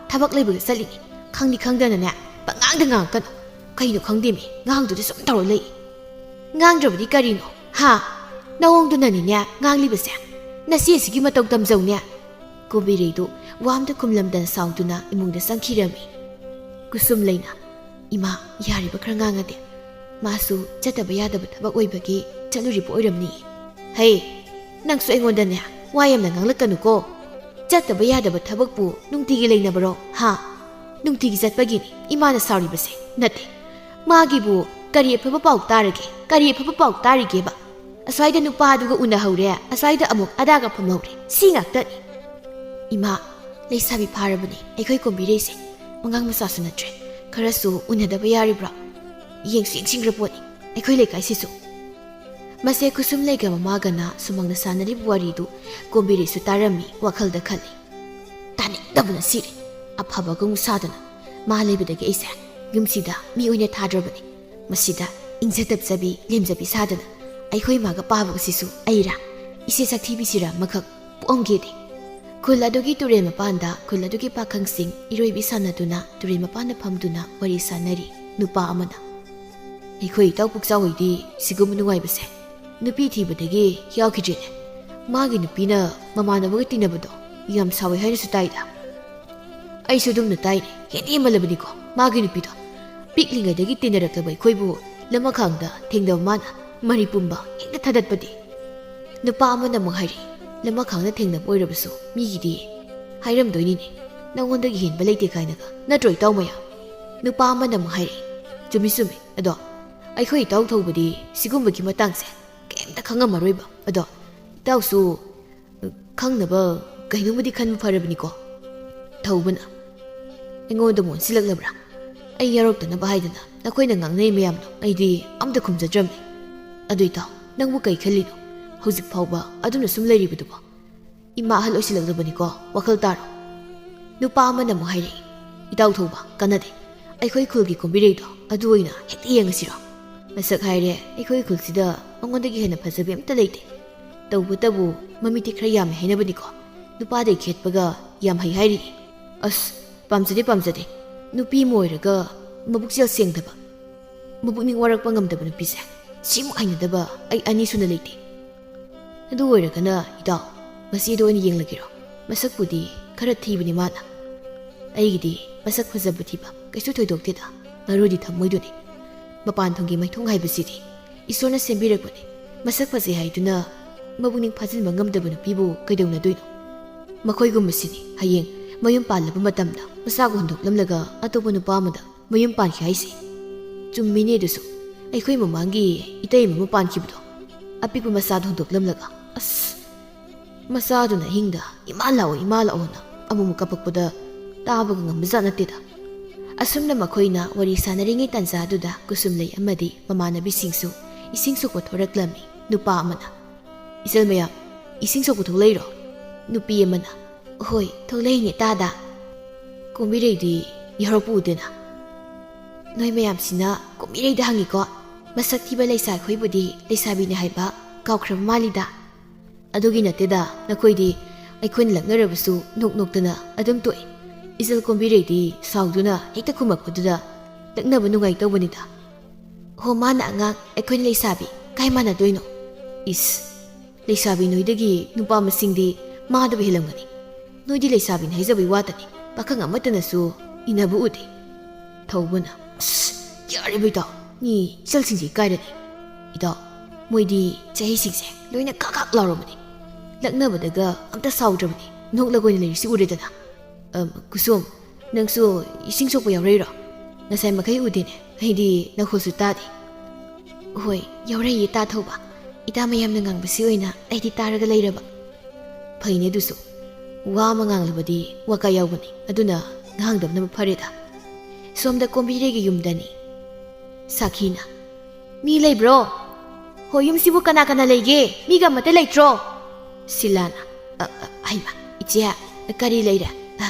ꯊꯕꯛ ꯂꯩꯕꯒ ꯆꯠꯂꯤꯅꯤ, ꯈꯪꯗꯤ ꯈꯪꯗꯅꯅꯦ ꯄꯉꯥꯡꯗ ꯉꯥꯡꯉꯛꯀꯅꯨ꯫ ꯀꯩꯅꯣ ꯈꯪꯗꯦꯃꯤ, ꯉꯥꯡꯗꯨꯗꯤ ꯁꯨꯝ ꯇꯧꯔ ꯂꯩ꯫ ꯉꯥꯡꯗ꯭ꯔꯕꯗꯤ ꯀꯔꯤꯅꯣ? ꯍꯥ? ꯅꯋꯣꯡꯗꯨꯅꯅꯤꯅꯦ ꯉꯥꯡꯂꯤꯕꯁꯦ, ꯅꯆꯦꯁꯤꯒꯤ ꯃꯇꯧ ꯇꯝꯖꯧꯅꯦ꯫ ꯀꯣꯝꯕꯤꯔꯩꯗꯨ ꯋꯥ ꯑꯝꯇ ꯈꯨꯝꯂꯝꯗꯅ ꯁꯥꯎꯗꯨꯅ ꯏꯃꯨꯡꯗ ꯆꯪꯈꯤꯔꯝꯃꯤ꯫ ꯀꯨꯁꯨꯝꯂꯩꯅ, ꯏꯃꯥ, ꯌꯥꯔꯤꯕ ꯈꯔ ꯉꯥꯡꯉꯗꯦ, ꯃꯥꯁꯨ ꯆꯠꯇꯕ ꯌꯥꯗꯕ ꯊꯕꯛ ꯑꯣꯏꯕꯒꯤ ꯆꯠꯂꯨꯔꯤꯕ ꯑꯣꯏꯔꯝꯅꯤ꯫ ꯍꯩ, ꯅꯪꯁꯨ ꯑꯩꯉꯣꯟꯗꯅꯦ ꯋꯥ ꯌꯥꯝꯅ ꯉꯥꯡꯂꯛꯀꯅꯨꯀꯣ꯫ ꯆꯠꯇꯕ ꯌꯥꯗꯕ ꯊꯕꯛꯄꯨ ꯅꯨꯡꯇꯤꯒꯤ ꯂꯩꯅꯕꯔꯣ? ꯍꯥ? ꯅꯨꯡꯇꯤꯒꯤ ꯆꯠꯄꯒꯤꯅꯤ ꯏꯃꯥꯅ ꯁꯥꯎꯔꯤꯕꯁꯦ, ꯅꯠꯇꯦ꯫ ꯃꯥꯒꯤꯕꯨ ꯀꯔꯤ ꯑꯐꯕ ꯄꯥꯎ ꯇꯥꯔꯒꯦ? ꯀꯔꯤ ꯑꯐꯕ ꯄꯥꯎ ꯇꯥꯔꯤꯒꯦꯕ? ꯑꯁ꯭ꯋꯥꯏꯗ ꯅꯨꯄꯥꯗꯨꯒ ꯎꯅꯍꯧꯔꯦ, ꯑꯁ꯭ꯋꯥꯏꯗ ꯑꯃꯨꯛ ꯑꯗꯥꯒ ꯐꯝꯍꯧꯔꯦ, ꯁꯤ ꯉꯥꯛꯇꯅꯤ꯫ ꯏꯃꯥ, ꯂꯩꯁꯥꯕꯤ ꯐꯥꯔꯕꯅꯤ ꯑꯩꯈꯣꯏ ꯀꯣꯝꯕꯤꯔꯩꯁꯦ, ꯑꯉꯥꯡ ꯃꯆꯥꯁꯨ ꯅꯠꯇ꯭ꯔꯦ, ꯈꯔꯁꯨ ꯎꯅꯗꯕ ꯌꯥꯔꯤꯕ꯭ꯔꯥ? ꯌꯦꯡꯁꯨ ꯌꯦꯡꯁꯤꯡꯈ꯭ꯔ ꯄꯣꯠꯅꯤ ꯑꯩꯈꯣꯏ ꯂꯩꯀꯥꯏꯁꯤꯁꯨ꯫ ꯃꯁꯦ ꯀꯨꯁꯨꯝꯂꯩꯒ ꯃꯃꯥꯒꯅ ꯁꯨꯃꯥꯡꯗ ꯁꯥꯟꯅꯔꯤꯕ ꯋꯥꯔꯤꯗꯨ ꯀꯣꯝꯕꯤꯔꯩꯁꯨ ꯇꯥꯔꯝꯃꯤ, ꯋꯥꯈꯜꯗ ꯈꯜꯂꯤ꯫ ꯇꯥꯅꯤꯡꯗꯕꯅ ꯁꯤꯔꯦ, ꯑꯐꯕꯒ ꯑꯃꯨꯛ ꯁꯥꯗꯅ ꯃꯥ ꯂꯩꯕꯗꯒꯤ ꯑꯩꯁꯦ ꯌꯨꯝꯁꯤꯗ ꯃꯤ ꯑꯣꯏꯅ ꯊꯥꯗ꯭ꯔꯕꯅꯤ꯫ ꯃꯁꯤꯗ ꯏꯪꯖ ꯇꯞꯆꯕꯤ ꯂꯦꯝꯖꯕꯤ ꯁꯥꯗꯅ ꯑꯩꯈꯣꯏ ꯏꯃꯥꯒ ꯄꯥꯕꯒꯁꯤꯁꯨ ꯑꯩꯔꯥ, ꯏꯆꯦ ꯁꯛꯊꯤꯕꯤꯁꯤꯔ ꯑꯃꯈꯛ ꯄꯣꯛꯑꯝꯒꯦꯗꯤ꯫ ꯈꯨꯜ ꯑꯗꯨꯒꯤ ꯇꯨꯔꯦꯜ ꯃꯄꯥꯟꯗ ꯈꯨꯜ ꯑꯗꯨꯒꯤ ꯄꯥꯈꯪꯁꯤꯡ ꯏꯔꯣꯏꯕꯤ ꯁꯥꯟꯅꯗꯨꯅ ꯇꯨꯔꯦꯜ ꯃꯄꯥꯟꯗ ꯐꯝꯗꯨꯅ ꯋꯥꯔꯤ ꯁꯥꯟꯅꯔꯤ꯫ ꯅꯨꯄꯥ ꯑꯃꯅ, ꯑꯩꯈꯣꯏ ꯏꯇꯥꯎ ꯄꯨꯛꯆꯥꯎꯍꯣꯏꯗꯤ ꯁꯤꯒꯨꯝꯕ ꯅꯨꯡꯉꯥꯏꯕꯁꯦ ꯅꯨꯄꯤ ꯊꯤꯕꯗꯒꯤ ꯌꯥꯎꯈꯤꯗ꯭ꯔꯦꯅꯦ꯫ ꯃꯥꯒꯤ ꯅꯨꯄꯤꯅ ꯃꯃꯥꯟꯅꯕꯒ ꯇꯤꯟꯅꯕꯗꯣ ꯌꯥꯝ ꯁꯥꯎꯋꯦ ꯍꯥꯏꯅꯁꯨ ꯇꯥꯏꯗ꯫ ꯑꯩꯁꯨ ꯑꯗꯨꯝꯅ ꯇꯥꯏꯅꯦ, ꯍꯦꯟꯃꯜꯂꯕꯅꯤꯀꯣ ꯃꯥꯒꯤ ꯅꯨꯄꯤꯗꯣ꯫ ꯄꯤꯛꯂꯤꯉꯩꯗꯒꯤ ꯇꯤꯟꯅꯔꯛꯂꯕ ꯑꯩꯈꯣꯏꯕꯨ ꯂꯃꯈꯥꯡꯗ ꯊꯦꯡꯅꯕ ꯃꯥꯅ ꯃꯔꯤ ꯄꯨꯝꯕ ꯍꯦꯛꯇ ꯊꯥꯗꯠꯄꯗꯤ꯫ ꯅꯨꯄꯥ ꯑꯃꯅ ꯑꯃꯨꯛ ꯍꯥꯏꯔꯤ, ꯂꯃꯈꯥꯡꯗ ꯊꯦꯡꯅꯕ ꯑꯣꯏꯔꯕꯁꯨ ꯃꯤꯒꯤꯗꯤ ꯍꯥꯏꯔꯝꯗꯣꯏꯅꯤꯅꯦ, ꯅꯪꯉꯣꯟꯗꯒꯤ ꯍꯦꯟꯕ ꯂꯩꯇꯦ ꯀꯥꯏꯅꯒ, ꯅꯠꯇ꯭ꯔꯣ ꯏꯇꯥꯎ ꯃꯌꯥꯝ? ꯅꯨꯄꯥ ꯑꯃꯅ ꯑꯃꯨꯛ ꯍꯥꯏꯔꯤ, ꯆꯨꯝꯃꯤ ꯆꯨꯝꯃꯤ, ꯑꯗꯣ ꯑꯩꯈꯣꯏ ꯏꯇꯥꯎ ꯊꯧꯕꯗꯤ ꯁꯤꯒꯨꯝꯕꯒꯤ ꯃꯇꯥꯡꯁꯦ ꯀꯩꯝꯇ ꯈꯪꯉꯝꯃꯔꯣꯏꯕ꯫ ꯑꯗꯣ ꯏꯇꯥꯎꯁꯨ ꯈꯪꯅꯕ ꯀꯩꯅꯣꯝꯕꯨꯗꯤ ꯈꯟꯕ ꯐꯔꯕꯅꯤꯀꯣ꯫ ꯊꯧꯕꯅ, ꯑꯩꯉꯣꯟꯗ ꯃꯣꯟꯁꯤꯜꯂꯛꯂꯕ꯭ꯔꯥ? ꯑꯩ ꯌꯥꯎꯔꯛꯇꯅꯕ ꯍꯥꯏꯗꯅ ꯅꯈꯣꯏꯅ ꯉꯥꯡꯅꯩ ꯃꯌꯥꯝꯗꯣ ꯑꯩꯗꯤ ꯑꯝꯇ ꯈꯨꯝꯖꯗ꯭ꯔꯕꯅꯤ꯫ ꯑꯗꯨ ꯏꯇꯥꯎ, ꯅꯪꯕꯨ ꯀꯩ ꯈꯜꯂꯤꯅꯣ? ꯍꯧꯖꯤꯛ ꯐꯥꯎꯕ ꯑꯗꯨꯝꯅ ꯁꯨꯝ ꯂꯩꯔꯤꯕꯗꯨꯕꯣ? ꯏꯃꯥ ꯑꯍꯜ ꯑꯣꯏꯁꯤꯜꯂꯛꯂꯕꯅꯤꯀꯣ, ꯋꯥꯈꯜ ꯇꯥꯔꯣ꯫ ꯅꯨꯄꯥ ꯑꯃꯅ ꯑꯃꯨꯛ ꯍꯥꯏꯔꯛꯏ, ꯏꯇꯥꯎ ꯊꯧꯕ, ꯀꯥꯟꯅꯗꯦ, ꯑꯩꯈꯣꯏ ꯈꯨꯜꯒꯤ ꯀꯣꯝꯕꯤꯔꯩꯗꯣ ꯑꯗꯨ ꯑꯣꯏꯅ ꯍꯦꯛꯇ ꯌꯦꯡꯉꯁꯤꯔꯣ? ꯃꯁꯛ ꯍꯥꯏꯔꯦ ꯑꯩꯈꯣꯏ ꯈꯨꯜꯁꯤꯗ ꯃꯉꯣꯟꯗꯒꯤ ꯍꯦꯟꯅ ꯐꯖꯕꯤ ꯑꯝꯇ ꯂꯩꯇꯦ꯫ ꯇꯧꯕꯇꯕꯨ ꯃꯃꯤꯠꯇꯤ ꯈꯔ ꯌꯥꯝꯃꯦ ꯍꯥꯏꯅꯕꯅꯤꯀꯣ, ꯅꯨꯄꯥꯗꯩ ꯈꯦꯠꯄꯒ ꯌꯥꯝ ꯍꯩ ꯍꯥꯏꯔꯤ꯫ ꯑꯁ, ꯄꯥꯝꯖꯗꯦ ꯄꯥꯝꯖꯗꯦ, ꯅꯨꯄꯤ ꯑꯃ ꯑꯣꯏꯔꯒ ꯃꯕꯨꯛꯆꯦꯜ ꯁꯦꯡꯗꯕ, ꯃꯕꯨꯛꯅꯤꯡ ꯋꯥꯔꯛꯄ ꯉꯝꯗꯕ ꯅꯨꯄꯤꯁꯦ ꯁꯤꯃꯨꯛ ꯍꯩꯅꯗꯕ ꯑꯩ ꯑꯅꯤ ꯁꯨꯅ ꯂꯩꯇꯦ꯫ ꯑꯗꯨ ꯑꯣꯏꯔꯒꯅ ꯏꯇꯥꯎ, ꯃꯁꯤꯗ ꯑꯣꯏꯅ ꯌꯦꯡꯂꯒꯦꯔꯣ? ꯃꯁꯛꯄꯨꯗꯤ ꯈꯔ ꯊꯤꯕꯅꯤ ꯃꯥꯅ꯫ ꯑꯩꯒꯤꯗꯤ ꯃꯁꯛ ꯐꯖꯕ ꯊꯤꯕ ꯀꯩꯁꯨ ꯊꯣꯏꯗꯣꯛꯇꯦꯗ, ꯃꯔꯨꯗꯤ ꯊꯝꯃꯣꯏꯗꯨꯅꯤ꯫ ꯃꯄꯥꯟ ꯊꯣꯡꯒꯤ ꯃꯩꯊꯣꯡ ꯍꯥꯏꯕꯁꯤꯗꯤ ꯏꯁꯣꯔꯅ ꯁꯦꯝꯕꯤꯔꯛꯄꯅꯤ꯫ ꯃꯁꯛ ꯐꯖꯩ ꯍꯥꯏꯗꯨꯅ ꯃꯕꯨꯛꯅꯤꯡ ꯐꯥꯖꯤꯟꯕ ꯉꯝꯗꯕ ꯅꯨꯄꯤꯕꯨ ꯀꯩꯗꯧꯅꯗꯣꯏꯅꯣ? ꯃꯈꯣꯏꯒꯨꯝꯕꯁꯤꯅꯤ ꯍꯌꯦꯡ ꯃꯌꯨꯝ ꯄꯥꯜꯂꯕ ꯃꯇꯝꯗ ꯃꯆꯥꯒ ꯍꯨꯟꯗꯣꯛꯂꯝꯂꯒ ꯑꯇꯣꯞꯄ ꯅꯨꯄꯥ ꯑꯃꯗ ꯃꯌꯨꯝ ꯄꯥꯟꯈꯤ ꯍꯥꯏꯁꯤ꯫ ꯆꯨꯝꯃꯤꯅꯦ ꯑꯗꯨꯁꯨ, ꯑꯩꯈꯣꯏ ꯃꯃꯥꯡꯒꯤ ꯏꯇꯩꯃ ꯑꯃ ꯄꯥꯟꯈꯤꯕꯗꯣ, ꯑꯄꯤꯛꯄ ꯃꯆꯥꯗꯣ ꯍꯨꯟꯗꯣꯛꯂꯝꯂꯒ, ꯑꯁ, ꯃꯆꯥꯗꯨꯅ ꯑꯍꯤꯡꯗ ꯏꯃꯥ ꯂꯥꯛꯑꯣ ꯏꯃꯥ ꯂꯥꯛꯑꯣꯅ ꯑꯃꯨꯛ ꯀꯞꯄꯛꯄꯗ ꯇꯥꯕꯒ ꯉꯝꯕꯖꯥꯠ ꯅꯠꯇꯦꯗ꯫ ꯑꯁꯨꯝꯅ ꯃꯈꯣꯏꯅ ꯋꯥꯔꯤ ꯁꯥꯟꯅꯔꯤꯉꯩ ꯇꯥꯟꯖꯥꯗꯨꯗ ꯀꯨꯁꯨꯝꯂꯩ ꯑꯃꯗꯤ ꯃꯃꯥꯟꯅꯕꯤꯁꯤꯡꯁꯨ ꯏꯁꯤꯡ ꯁꯣꯛꯄ ꯊꯣꯔꯛꯂꯝꯃꯤ꯫ ꯅꯨꯄꯥ ꯑꯃꯅ, ꯏꯆꯜ ꯃꯌꯥꯝ, ꯏꯁꯤꯡ ꯁꯣꯛꯄ ꯊꯣꯛꯂꯛꯏꯔꯣ? ꯅꯨꯄꯤ ꯑꯃꯅ, ꯍꯣꯏ ꯊꯣꯛꯂꯛꯏꯅꯦ ꯇꯥꯗ꯫ ꯀꯣꯝꯕꯤꯔꯩꯗꯤ ꯌꯥꯎꯔꯛꯄ ꯎꯗꯦꯅ꯫ ꯅꯣꯏ ꯃꯌꯥꯝꯁꯤꯅ ꯀꯣꯝꯕꯤꯔꯩꯗ ꯍꯪꯉꯤꯀꯣ? ꯃꯁꯛ ꯊꯤꯕ ꯂꯩꯁꯥ ꯑꯩꯈꯣꯏꯕꯨꯗꯤ ꯂꯩꯁꯥꯕꯤꯅꯤ ꯍꯥꯏꯕ ꯀꯥꯎꯈ꯭ꯔꯕ ꯃꯥꯜꯂꯤꯗ꯫ ꯑꯗꯨꯒꯤ ꯅꯠꯇꯦꯗ, ꯅꯈꯣꯏꯗꯤ ꯑꯩꯈꯣꯏꯅ ꯂꯛꯅꯔꯕꯁꯨ ꯅꯣꯛ ꯅꯣꯛꯇꯅ ꯑꯗꯨꯝ ꯇꯣꯛꯏ꯫ ꯏꯆꯜ ꯀꯣꯝꯕꯤꯔꯩꯗꯤ ꯁꯥꯎꯗꯨꯅ ꯍꯦꯛꯇ ꯈꯨꯝꯃꯛꯄꯗꯨꯗ ꯂꯛꯅꯕ ꯅꯨꯡꯉꯥꯏ ꯇꯧꯕꯅꯤꯗ꯫ Ho mana angang akoin leisabi kai mana doino. Is leisabi noidagi nupa masingdi maada bihilamgani. Noidi leisabi na hizabi watani pakang amatana su inabu udi. Taubuna yari bita ni salsingji kairani. Ida moidi chahi singse loina kakak lauromani. Laknabadaga amta saudramani noklagoina leirisi uredana. Kusum nangsu ising sokpa yaurayra. Nasay makai udine haidi nakhosu tadi. Hoi yaurayi ta thoba. Ita mayam na ngangbasi oina aidi taraga leiraba. Phaine dusu wa manganglabadi waka yaubani aduna ngangdamna phareda. Somda kombiregi yumdani. Sakina mi leibro. Ho yumsibu kana kana leige miga mate leitro. Silana ayma ichya kari leira.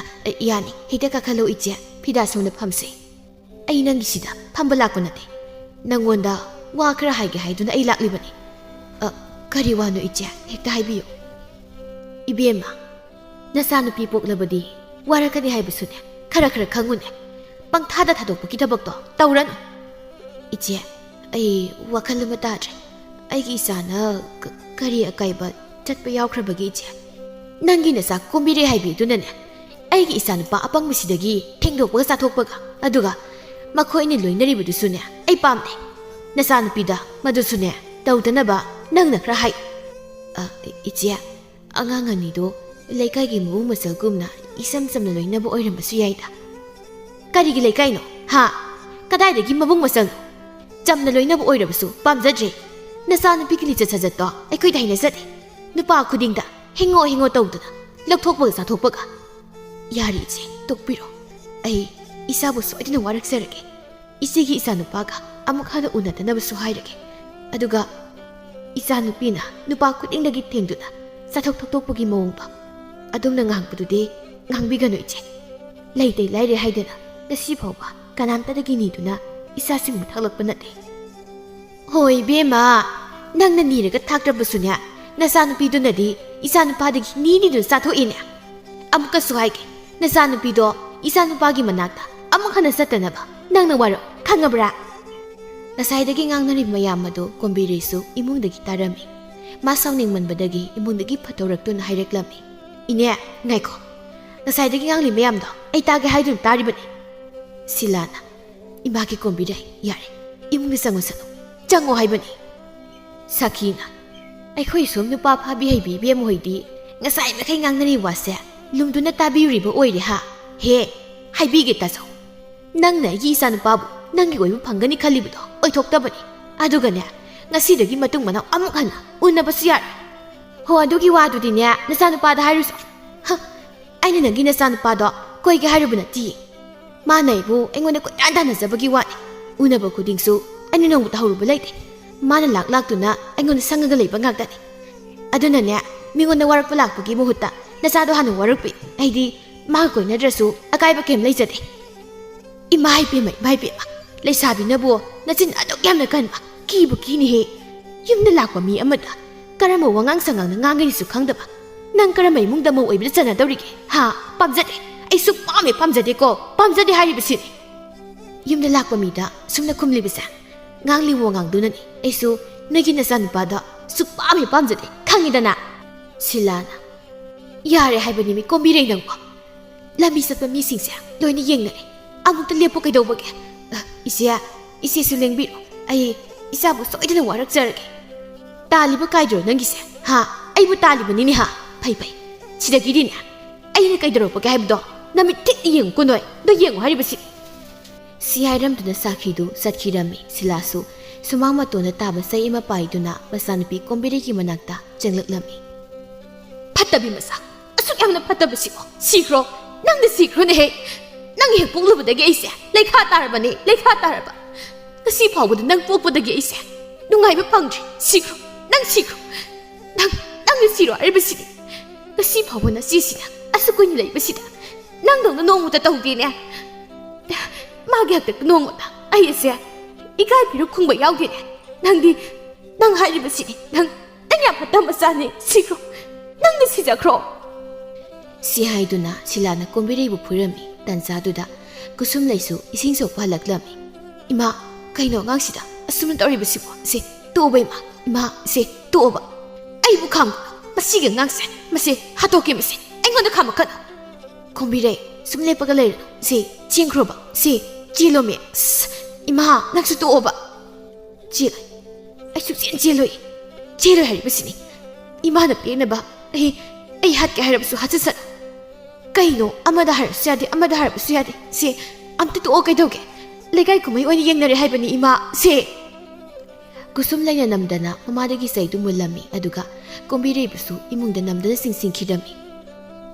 Yani hita kakalo ichya pida somna phamse. Ay nangisida phambala ko nate. Nangonda wa khara haige haiduna ay laklibani. Kari wano ichya hekta haibiyo. Ibema nasanu pipok labadi warakani haibusune khara khara khangune. Pangthada thadokpa kitabakto tauran. Ichya ay wakal matadre. Ay gi isana kari akaiba chatpa yaukhrabagi ichya. Nangi nasa kombire haibi dunane. Ay gi isana pa apang misidagi thengdokpa sathokpaga aduga makhoi loinaribudusune ay pamne. Nasanu pida madusune taudanaba nangna khra hai. Ichya angang anido leikaigi mu masalgumna isam samna loinaba oirambasu yaida. Karigi leikaino ha kadaidagi mabung masal jamna loinaba oirabasu pamjadre. Nasanu pikili chatsajatto aikoi daina sate. Nupa khudingda hingo tawdana lakthokpaga sathokpaga. Yari iche tokpiro. Ai isabu soidina waraksarage. Isigi isanupaga amuk hada unatanabasu hairage. Aduga isanupina nupa khudingdagi thengduna sathok thokpagi mawongdo adumna ngangpududi ngangbigano iche. Leitei laire haidana ngasi phawba kanamtadagi niduna isasing muthaklakpa nate. Hoi bema nangna niraga thaktrabasunya nasanupidunadi isanupadagi nididun sathoine. Amukasu haige nasanupido isanupagi manakta amuk hana satanaba nangna waro khangabra. Nasaidagi ngangnari mayam adu kombiresu imungdagi tarami. Masawning manbadagi imungdagi phatawraktuna haireklami. Ine ngaiko nasaidagi ngangli mayamdo ai tage haidun taribani. Silana imagi kombirai yare imungni sangosanu jango haibani. Sakina aikhoi som nupa phabi haibi bem hoidi ngasai makai ngangnari wase lumduna tabiriba oire ha he haibige taso. Nangna yi sanupabu nangi oibu phangani khalibudo oithoktabani adugane ngasidagi matung manau amuk hana unabasu yar. Ho adugi wadudine nasanupada hairusu ha aina nangi nasanupada koige hairubuna ti manaibu engona ko dandana zabagi wani unaba kudingsu ani nang butahuruba leite. Mana laktuna engona sangaga leiba ngakdani. Adunane mingona warakpa lakpagi muhutta nasado hanu warakpi aidi ma koinadrasu akaiba kem leijade. Imai pema leisabinabu nachin adok yamna kanba kibu kini he. Yumna lakpa mi amada karama wangang sangang na ngangarisu khangdaba. Nang karama imungda mo oibida chanadawrige ha pamjade ai suk pamjade ko pamjade haribasini. Yumna lakpa mida sumna khumlibasa ngangli wangang dunani aisu nagi nasanupada suk pamjade khangidana. Silana yare haibani mi kombire nangko lambi satpa mi singse loina yengnare amukta lepo kaidawbage. Ise sulengbiro ai isabu soidana warakjarage. Taliba kaidro nangise ha aibu talibanini ha pai sidagirine aina kaidaropage haibdo namit tik yengko noi do yengo haribasi. Si hairamduna sakhidu satkirami silasu sumang matona taba sai ima paiduna masanupi kombiregi manakta janglaklami. Phatabi masa asuk yamna phatabasi ko sikro nangna sikro ne he. Nang hek poklubadagi aise leikha tarabani leikha taraba. Kasi phawbada nang pokpadagi aise nungaiba phangdri sikro nang siro arbasidi. Kasi phawbana sisina asukoini leibasida nang dongna nongmuta tawdine. Magi hakta nongota ai ase ikai piru khungba yaudine. Nang hairibasidi nang yam phatam masani sikro nangna sijakro. Si haiduna silana kombireibu phurami tanzaduda kusum leisu ising sokpa halaklami. Ima kaino ngangsida asumna tawribasibo se toba ima se toba aibu kham masiga ngangse masi hatoki masi aingonda kham khat kombire sumle pagale se chingkroba se chilome ima naksu toba chil ai su chen chelo haribasini ima na pena ba ai hat ka harabsu hatsa kaino amada harabsu yade amada harabsu yade se amta to kai doge legai kumai oni yengnare haibani ima se kusum laina namdana mamadagi saidu mulami aduga kombire busu imungda namdana sing khidami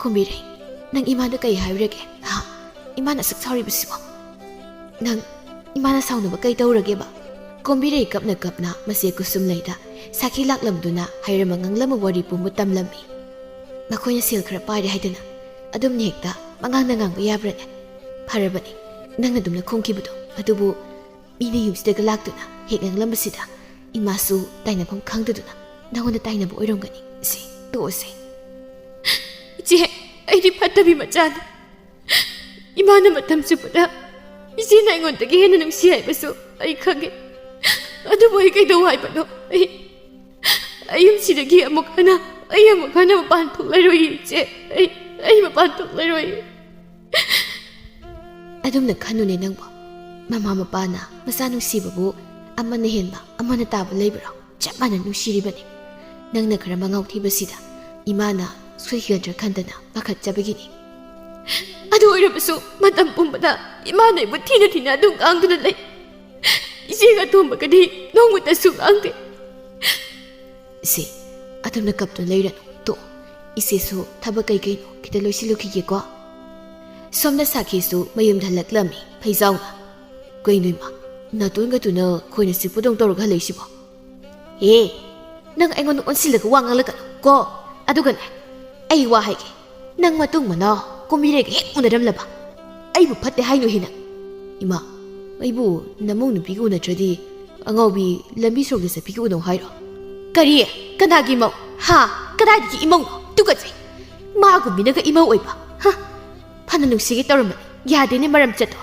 kombire nang imada kai hairege ha imana sak sorry busibo nang imana saunu ba kai tawrage ba kombire kapna mase kusum laida sakhi laklamduna hairama nganglam wari pu mutamlami makoina sil khara paire haidana adum nekta mangang nangang yabrane pharabani nang adumna khongkibudo adubu mini yumsida laktuna hek nganglambasida imasu tainabam khangduduna nangona tainabo oiromgani si tose je aidi phattabi machana imana matam chupada isi naingonda ge hena nungsi haibasu ai khage adubu ai kai do haibano ayum sidagi amukana ayamukana mapan thuklaroi je ai mapan thuklaroi adumna khanune nangbo mama mapana masa nungsibabu amana henba amana taba leibra chamana nusiribani nangna khara mangau thibasida imana suihyadra khandana pakhat jabagini adu oirabasu matam pumbada imana ibu thina dung angduna lei isiga thomba kadi nongmuta su angde se adumna kapto leiranu to isesu thabakai kai no kita loisilu khige ko somna sakhisu mayum dhalaklami phaizauna koinima natunga tuna khoina sipudong torga leisibo nang aingon onsilaga wangalaka ko adugan ai wa haige nang matung mana komirege hek unaram laba aibu phatte haino hina ima aibu namong nupi gu natradi angaubi lambi sogde sa piki uno hairo kari kanagi mau ha kadagi imong tugaje magu minaga imau oiba ha phana nungsige tawrama yadene maram chato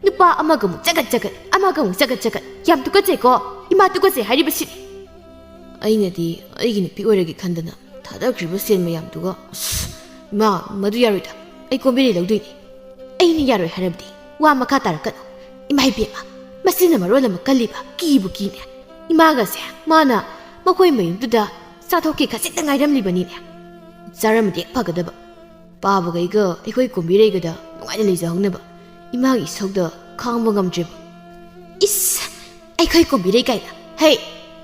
nupa amaga mu jagat amaga mu jagat yam tugaje ko ima tugaje haribasi ainadi aigi nupi oirage khandana thadakriba sen mayam tuga ma madu yaroida ai kombiri lawdini aini yaroi harabdi wa makha tarakano imai bema masina marola makaliba kibu kine imaga se mana makoi mayumduda sathoki khasita ngairamlibani ne zaramdi phagadaba pabuga iga ekoi kombirega da nuaina lejahnaba imagi sogda khangba ngamdreba is ekoi kombirei kaina hey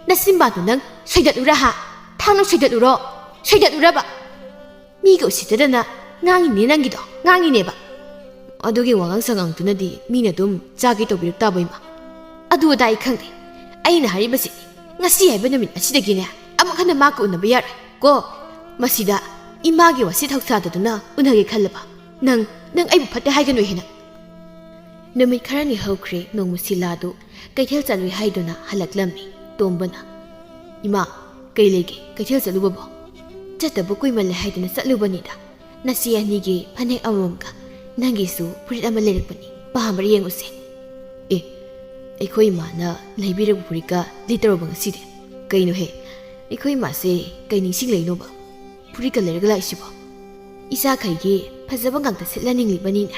nasimba tu nang soidatura ha thangno soidaturaba miga usitadana ngangine nangido ngangineba adugi wangang sangang tunadi mina dum jagi tobirak tabaima adu dai khangde aina haribasi ngasi haiba numit asidagine amakhana maka unaba yar ko masida imagi wasi thoksadaduna unage khallaba nang aibu phatte haigano hina numit kharani hokre nongmusila du kaithel chalui haiduna halaklami tombana ima kailege kaithel chalubabo chatabu kuimale haiduna chalubani da nasi anige phane amamga nangisu purit ama lerakpani pahamar yenguse ekhoi mana leibirak purika literobang side kaino he ekhoi ma se kaining sing leino ba purika lerga laisibo isa khaige phajaba ngangta sitlaning libani na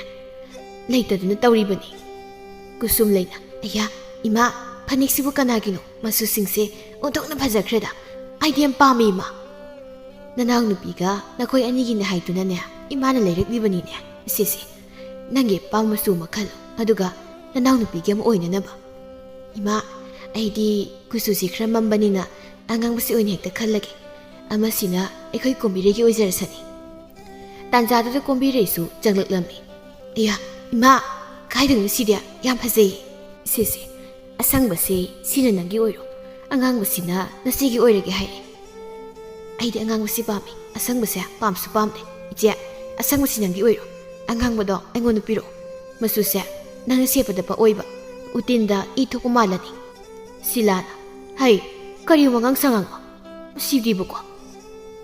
leitaduna tawribani kusum leina aya ima phanik sibu kanagino masu singse ontokna phajakreda aidem pami ma nanang nupiga nakhoi anigi na haituna ne imana leirak libani ne sese nange pamasu makhal aduga nanang nupiga am oina na ba ima aidi kususi khramambani na angang basi oine hekta khallage amasina ekhoi kombire gi oijarasani tanjadu de kombire su janglaklamni iya ima kaidung sidia yam phajei sese asang basi sina nangi oiro angang basina nasigi oirage haire aidi angang basi pami asang basi pamsu pamne ije asang basi nangi oiro angang bado engon piro masuse nang sepada pa oiba utinda itoku malani silana hai kari wangang sangang sidi buko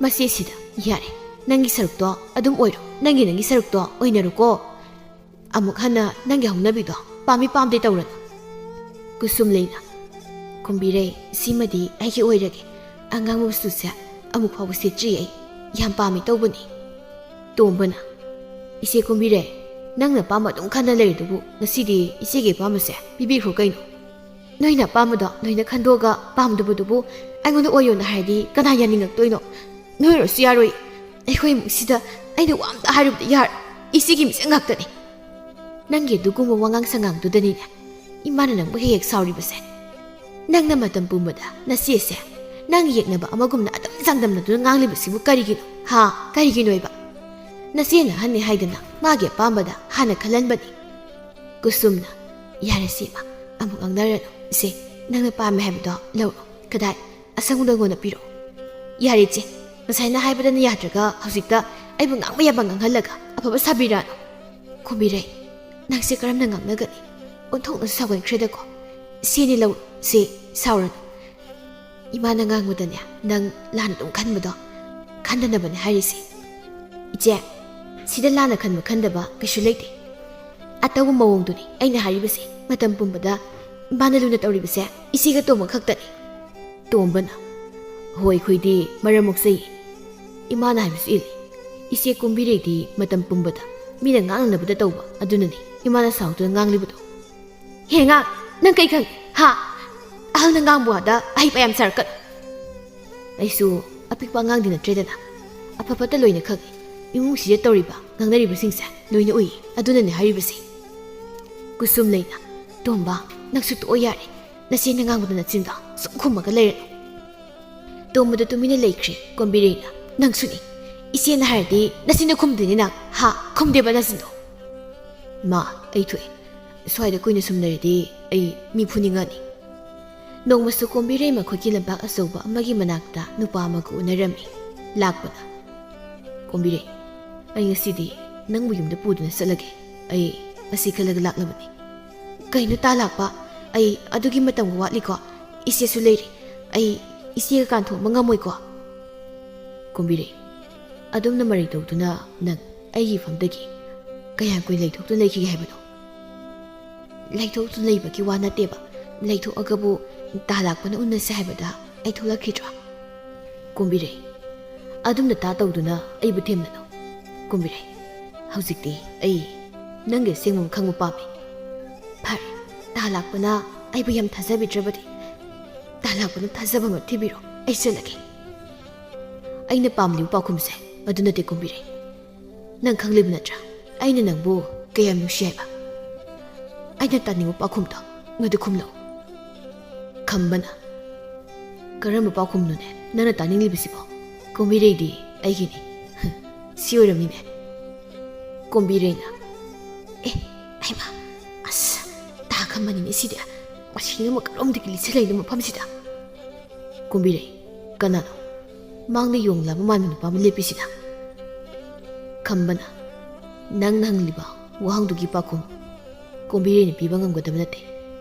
masi sida yare nangi sarukto adum oiro nangi sarukto oinaruko amuk hana nangi hongnabi do pami pamde tawran kusum leina ꯀꯨꯝꯕꯤꯔꯩ ꯁꯤꯃꯗꯤ ꯑꯩꯒꯤ ꯑꯣꯏꯔꯒꯦ ꯑꯉꯥꯡꯕ ꯃꯆꯨꯁꯦ ꯑꯃꯨꯛ ꯐꯥꯎꯕ ꯁꯦꯠꯇ꯭ꯔꯤ ꯑꯩ ꯌꯥꯝ ꯄꯥꯝꯃꯤ ꯇꯧꯕꯅꯤ ꯇꯣꯝꯕꯅ ꯏꯆꯦ ꯀꯨꯝꯕꯤꯔꯩ ꯅꯪꯅ ꯑꯄꯥꯝꯕ ꯑꯗꯨꯝ ꯈꯟꯅ ꯂꯩꯔꯤꯗꯨꯕꯨ ꯉꯁꯤꯗꯤ ꯏꯆꯦꯒꯤ ꯑꯄꯥꯝꯕꯁꯦ ꯄꯤꯕꯤꯈ꯭ꯔꯣ ꯀꯩꯅꯣ ꯅꯣꯏꯅ ꯑꯄꯥꯝꯕꯗꯣ ꯅꯣꯏꯅ ꯈꯟꯗꯣꯛꯑꯒ ꯄꯥꯝꯗꯕꯗꯨꯕꯨ ꯑꯩꯉꯣꯟꯗ ꯑꯣꯏꯌꯣꯅ ꯍꯥꯏꯔꯗꯤ ꯀꯅꯥ ꯌꯥꯅꯤꯡꯉꯛꯇꯣꯏꯅꯣ ꯅꯣꯏꯔꯁꯨ ꯌꯥꯔꯣꯏ ꯑꯩꯈꯣꯏ ꯏꯃꯨꯡꯁꯤꯗ ꯑꯩꯅ ꯋꯥ ꯑꯝꯇ ꯍꯥꯏꯔꯨꯕꯗ ꯌꯥꯔ ꯏꯆꯦꯒꯤ ꯃꯤꯆꯪ ꯉꯥꯛꯇꯅꯤ ꯅꯪꯒꯤ ꯑꯗꯨꯒꯨꯝꯕ ꯋꯥꯉꯥꯡ ꯁꯉꯥꯡꯗꯨꯗꯅꯤꯅꯦ ꯏꯃꯥꯅ ꯅꯪꯕꯨ ꯍꯦꯛ ꯍꯦꯛ ꯁꯥꯎꯔꯤꯕꯁꯦ ꯅꯪꯅ ꯃꯇꯝ ꯄꯨꯝꯕꯗ ꯅꯆꯦꯁꯦ ꯅꯪ ꯌꯦꯛꯅꯕ ꯑꯃꯒꯨꯝꯅ ꯑꯗꯨꯝ ꯆꯥꯡꯗꯝꯅꯗꯨꯅ ꯉꯥꯡꯂꯤꯕꯁꯤꯕꯨ ꯀꯔꯤꯒꯤꯅꯣ ꯀꯔꯤꯒꯤꯅꯣꯏꯕ ꯅꯆꯦꯅ ꯍꯟꯅꯤ ꯍꯥꯏꯗꯅ ꯃꯥꯒꯤ ꯑꯄꯥꯝꯕꯗ ꯍꯥꯟꯅ ꯈꯜꯍꯟꯕꯅꯤ ꯀꯨꯁꯨꯝꯅ ꯌꯥꯔꯦ ꯁꯤꯃ ꯑꯃꯨꯛ ꯉꯥꯡꯅꯔꯅꯨ ꯏꯆꯦ ꯅꯪꯅ ꯄꯥꯝꯃꯦ ꯍꯥꯏꯕꯗꯣ ꯂꯧꯔꯣ ꯀꯗꯥꯏ ꯑꯁꯪꯕꯗ ꯑꯩꯉꯣꯟꯗ ꯄꯤꯔꯛꯑꯣ ꯌꯥꯔꯦ ꯏꯆꯦ ꯉꯁꯥꯏꯅ ꯍꯥꯏꯕꯗꯅ ꯌꯥꯗ꯭ꯔꯒ ꯍꯧꯖꯤꯛꯇ ꯑꯩꯕꯨ ꯉꯥꯡꯕ ꯌꯥꯕ ꯉꯥꯡꯍꯜꯂꯒ ꯑꯐꯕ ꯁꯥꯕꯤꯔꯥꯅꯣ ꯀꯨꯝꯕꯤꯔꯩ ꯅꯪꯁꯦ ꯀꯔꯝꯅ ꯉꯥꯡꯅꯒꯅꯤ ꯑꯣꯟꯊꯣꯛꯅꯁꯨ ꯁꯥꯎꯒꯟꯈ꯭ꯔꯦꯗꯀꯣ ꯁꯤꯅꯤ ꯂꯧꯔꯣ ꯁꯤ ꯁꯥꯎꯔꯅꯨ 이만한 ꯉꯥꯡꯕꯗꯅꯦ ꯅꯪ ꯂꯥꯟꯅ ꯑꯗꯨꯝ ꯈꯟꯕꯗꯣ ꯈꯟꯗꯅꯕꯅꯦ ꯍꯥꯏꯔꯤꯁꯤ 이제 시다 ꯂꯥꯟꯅ ꯈꯟꯕ ꯈꯟꯗꯕ ꯀꯩꯁꯨ ꯂꯩꯇꯦ ꯑꯇꯧꯕ ꯃꯑꯣꯡꯗꯨꯅꯤ ꯑꯩꯅ ꯍꯥꯏꯔꯤꯕꯁꯤ ꯃꯇꯝ ꯄꯨꯝꯕꯗ 이만 ꯂꯨꯅ ꯇꯧꯔꯤꯕꯁꯦ 이씨가 ꯇꯣꯝꯕ ꯈꯛꯇꯅꯤ ꯇꯣꯝꯕꯅ ꯍꯣꯏ ꯑꯩꯈꯣꯏꯗꯤ ꯃꯔꯝ ꯃꯣꯛꯆꯩ 이만 ꯍꯥꯏꯕꯁꯨ 이ꯜꯂꯤ 이씨 ꯀꯨꯝꯕꯤꯔꯩꯗꯤ ꯃꯇꯝ ꯄꯨꯝꯕꯗ ꯃꯤꯅ ꯉꯥꯡꯅꯕꯗ ꯇꯧꯕ ꯑꯗꯨꯅꯅꯤ 이만 ꯁꯥꯎꯗꯨꯅ ꯉꯥꯡꯂꯤꯕꯗꯣ ꯍꯦꯉꯥ ꯅꯪ ꯀꯩ ꯈꯪ ꯑꯍꯜꯅ ꯉꯥꯡꯕ ꯋꯥꯗ ꯑꯍꯩꯄ ꯌꯥꯝ ꯁꯥꯔꯛꯀꯅꯨ ꯑꯩꯁꯨ ꯑꯄꯤꯛꯄ ꯑꯉꯥꯡꯗꯤ ꯅꯠꯇ꯭ꯔꯦꯗꯅ ꯑꯐꯕꯇ ꯂꯣꯏꯅ ꯈꯪꯏ ꯏꯃꯨꯡꯁꯤꯗ ꯇꯧꯔꯤꯕ ꯉꯥꯡꯅꯔꯤꯕꯁꯤꯡꯁꯦ ꯂꯣꯏꯅ ꯎꯏ ꯑꯗꯨꯅꯅꯦ ꯍꯥꯏꯔꯤꯕꯁꯤ ꯀꯨꯁꯨꯝ ꯂꯩꯅ ꯇꯣꯝꯕ ꯅꯪꯁꯨ ꯇꯣꯛꯑꯣ ꯌꯥꯔꯦ ꯅꯆꯦꯅ ꯉꯥꯡꯕꯗ ꯅꯆꯤꯟꯗꯣ ꯁꯨꯝ ꯈꯨꯝꯃꯒ ꯂꯩꯔꯅꯨ ꯇꯣꯝꯕꯗ ꯇꯨꯃꯤꯟꯅ ꯂꯩꯈ꯭ꯔꯦ ꯀꯣꯝꯕꯤꯔꯩꯅ ꯅꯪꯁꯨꯅꯤ ꯏꯆꯦꯅ ꯍꯥꯏꯔꯗꯤ ꯅꯆꯤꯟꯗꯣ ꯈꯨꯝꯗꯦꯅꯤ ꯅꯪ ꯈꯨꯝꯗꯦꯕ ꯅꯆꯤꯟꯗꯣ ꯃꯥ ꯑꯩ ꯊꯣꯛꯑꯦ ꯁ꯭ꯋꯥꯏꯗ ꯀꯨꯏꯅ ꯁꯨꯝ ꯂꯩꯔꯗꯤ ꯑꯩ ꯃꯤ ꯐꯨꯅꯤꯡꯉꯅꯤ ꯅꯣꯡꯃꯁꯨ ꯀꯣꯝꯕꯤꯔꯩ ꯃꯈꯣꯏꯒꯤ ꯂꯝꯄꯥꯛ ꯑꯆꯧꯕ ꯑꯃꯒꯤ ꯃꯅꯥꯛꯇ ꯅꯨꯄꯥ ꯑꯃꯒ ꯎꯅꯔꯝꯃꯤ ꯂꯥꯛꯄꯅ ꯀꯣꯝꯕꯤꯔꯩ ꯑꯩ ꯉꯁꯤꯗꯤ ꯅꯪꯕꯨ ꯌꯨꯝꯗ ꯄꯨꯗꯨꯅ ꯆꯠꯂꯒꯦ ꯑꯩ ꯑꯁꯤ ꯈꯜꯂꯒ ꯂꯥꯛꯂꯕꯅꯤ ꯀꯩꯅꯣ ꯇꯥ ꯂꯥꯛꯄ ꯑꯩ ꯑꯗꯨꯒꯤ ꯃꯇꯝꯒ ꯋꯥꯠꯂꯤꯀꯣ ꯏꯆꯦꯁꯨ ꯂꯩꯔꯤ ꯑꯩ ꯏꯆꯦꯒ ꯀꯥꯟꯊꯣꯛꯄ ꯉꯝꯃꯣꯏꯀꯣ ꯀꯣꯝꯕꯤꯔꯩ ꯑꯗꯨꯝꯅ ꯃꯔꯩ ꯇꯧꯗꯨꯅ ꯅꯪ ꯑꯩꯒꯤ ꯐꯝꯗꯒꯤ ꯀꯌꯥꯝ ꯀꯨꯏꯅ ꯂꯩꯊꯣꯛꯇꯨꯅ ꯂꯩꯈꯤꯒꯦ ꯍꯥꯏꯕꯅꯣ ꯂꯩꯊꯣꯛꯇꯨꯅ ꯂꯩꯕꯒꯤ ꯋꯥ ꯅꯠꯇꯦꯕ ꯂꯩꯊꯣꯛꯑꯒꯕꯨ ꯇꯥ ꯂꯥꯛꯄꯅ ꯎꯟꯅꯁꯦ ꯍꯥꯏꯕꯗ ꯑꯩ ꯊꯣꯛꯂꯛꯈꯤꯗ꯭ꯔꯣ ꯀꯣꯝꯕꯤꯔꯩ ꯑꯗꯨꯝꯅ ꯇꯥ ꯇꯧꯗꯨꯅ ꯑꯩꯕꯨ ꯊꯦꯝꯅꯅꯨ ꯀꯣꯝꯕꯤꯔꯩ ꯍꯧꯖꯤꯛꯇꯤ ꯑꯩ ꯅꯪꯒꯤ ꯑꯁꯦꯡꯕ ꯈꯪꯕ ꯄꯥꯝꯃꯤ ꯐꯔꯦ ꯇꯥ ꯂꯥꯛꯄꯅ ꯑꯩꯕꯨ ꯌꯥꯝ ꯊꯥꯖꯕꯤꯗ꯭ꯔꯕꯗꯤ ꯇꯥ ꯂꯥꯛꯄꯅ ꯊꯥꯖꯕ ꯑꯃ ꯊꯤꯕꯤꯔꯣ ꯑꯩ ꯆꯠꯂꯒꯦ ꯑꯩꯅ ꯄꯥꯝꯂꯤꯕ ꯄꯥꯎꯈꯨꯝꯁꯦ ꯑꯗꯨ ꯅꯠꯇꯦ ꯀꯣꯝꯕꯤꯔꯩ ꯅꯪ ꯈꯪꯂꯤꯕ ꯅꯠꯇ꯭ꯔꯥ ꯑꯩꯅ ꯅꯪꯕꯨ ꯀꯌꯥꯝ ꯅꯨꯡꯁꯤ ꯍꯥꯏꯕ ꯑꯩꯅ ꯇꯥꯅꯤꯡꯕ ꯄꯥꯎꯈꯨꯝꯗꯣ ꯃꯗꯨ ꯈꯨꯝꯂꯛꯎ ꯈꯝꯕꯅ ꯀꯔꯝꯕ ꯄꯥꯎꯈꯨꯝꯅꯣꯅꯦ ꯅꯪꯅ ꯇꯥꯅꯤꯡꯂꯤꯕꯁꯤꯕꯣ ꯀꯣꯝꯕꯤꯔꯩꯗꯤ ꯑꯩꯒꯤꯅꯤ ꯁꯤ ꯑꯣꯏꯔꯝꯅꯤꯅꯦ ꯀꯣꯝꯕꯤꯔꯩꯅ ꯍꯩꯃꯥ ꯑꯁ ꯇꯥ ꯈꯝꯕꯅꯤꯅꯦ ꯁꯤꯗꯤ ꯃꯁꯤꯅ ꯑꯃꯨꯛ ꯀꯔꯣꯝꯗꯒꯤ ꯂꯤꯠꯁꯤꯜꯂꯛꯏꯅꯣ ꯃꯐꯝꯁꯤꯗ ꯀꯣꯝꯕꯤꯔꯩ ꯀꯅꯥꯅꯣ ꯃꯥꯡꯗ ꯌꯣꯡꯂꯕ ꯃꯥꯟꯕ ꯅꯨꯄꯥ ꯑꯃ ꯂꯦꯞꯄꯤꯁꯤꯅ ꯈꯝꯕꯅ ꯅꯪꯅ ꯍꯪꯂꯤꯕ ꯋꯥꯍꯪꯗꯨꯒꯤ ꯄꯥꯎꯈꯨꯝ ꯀꯣꯝꯕꯤꯔꯩꯅ ꯄꯤꯕ ꯉꯝꯒꯗꯕ ꯅꯠꯇꯦ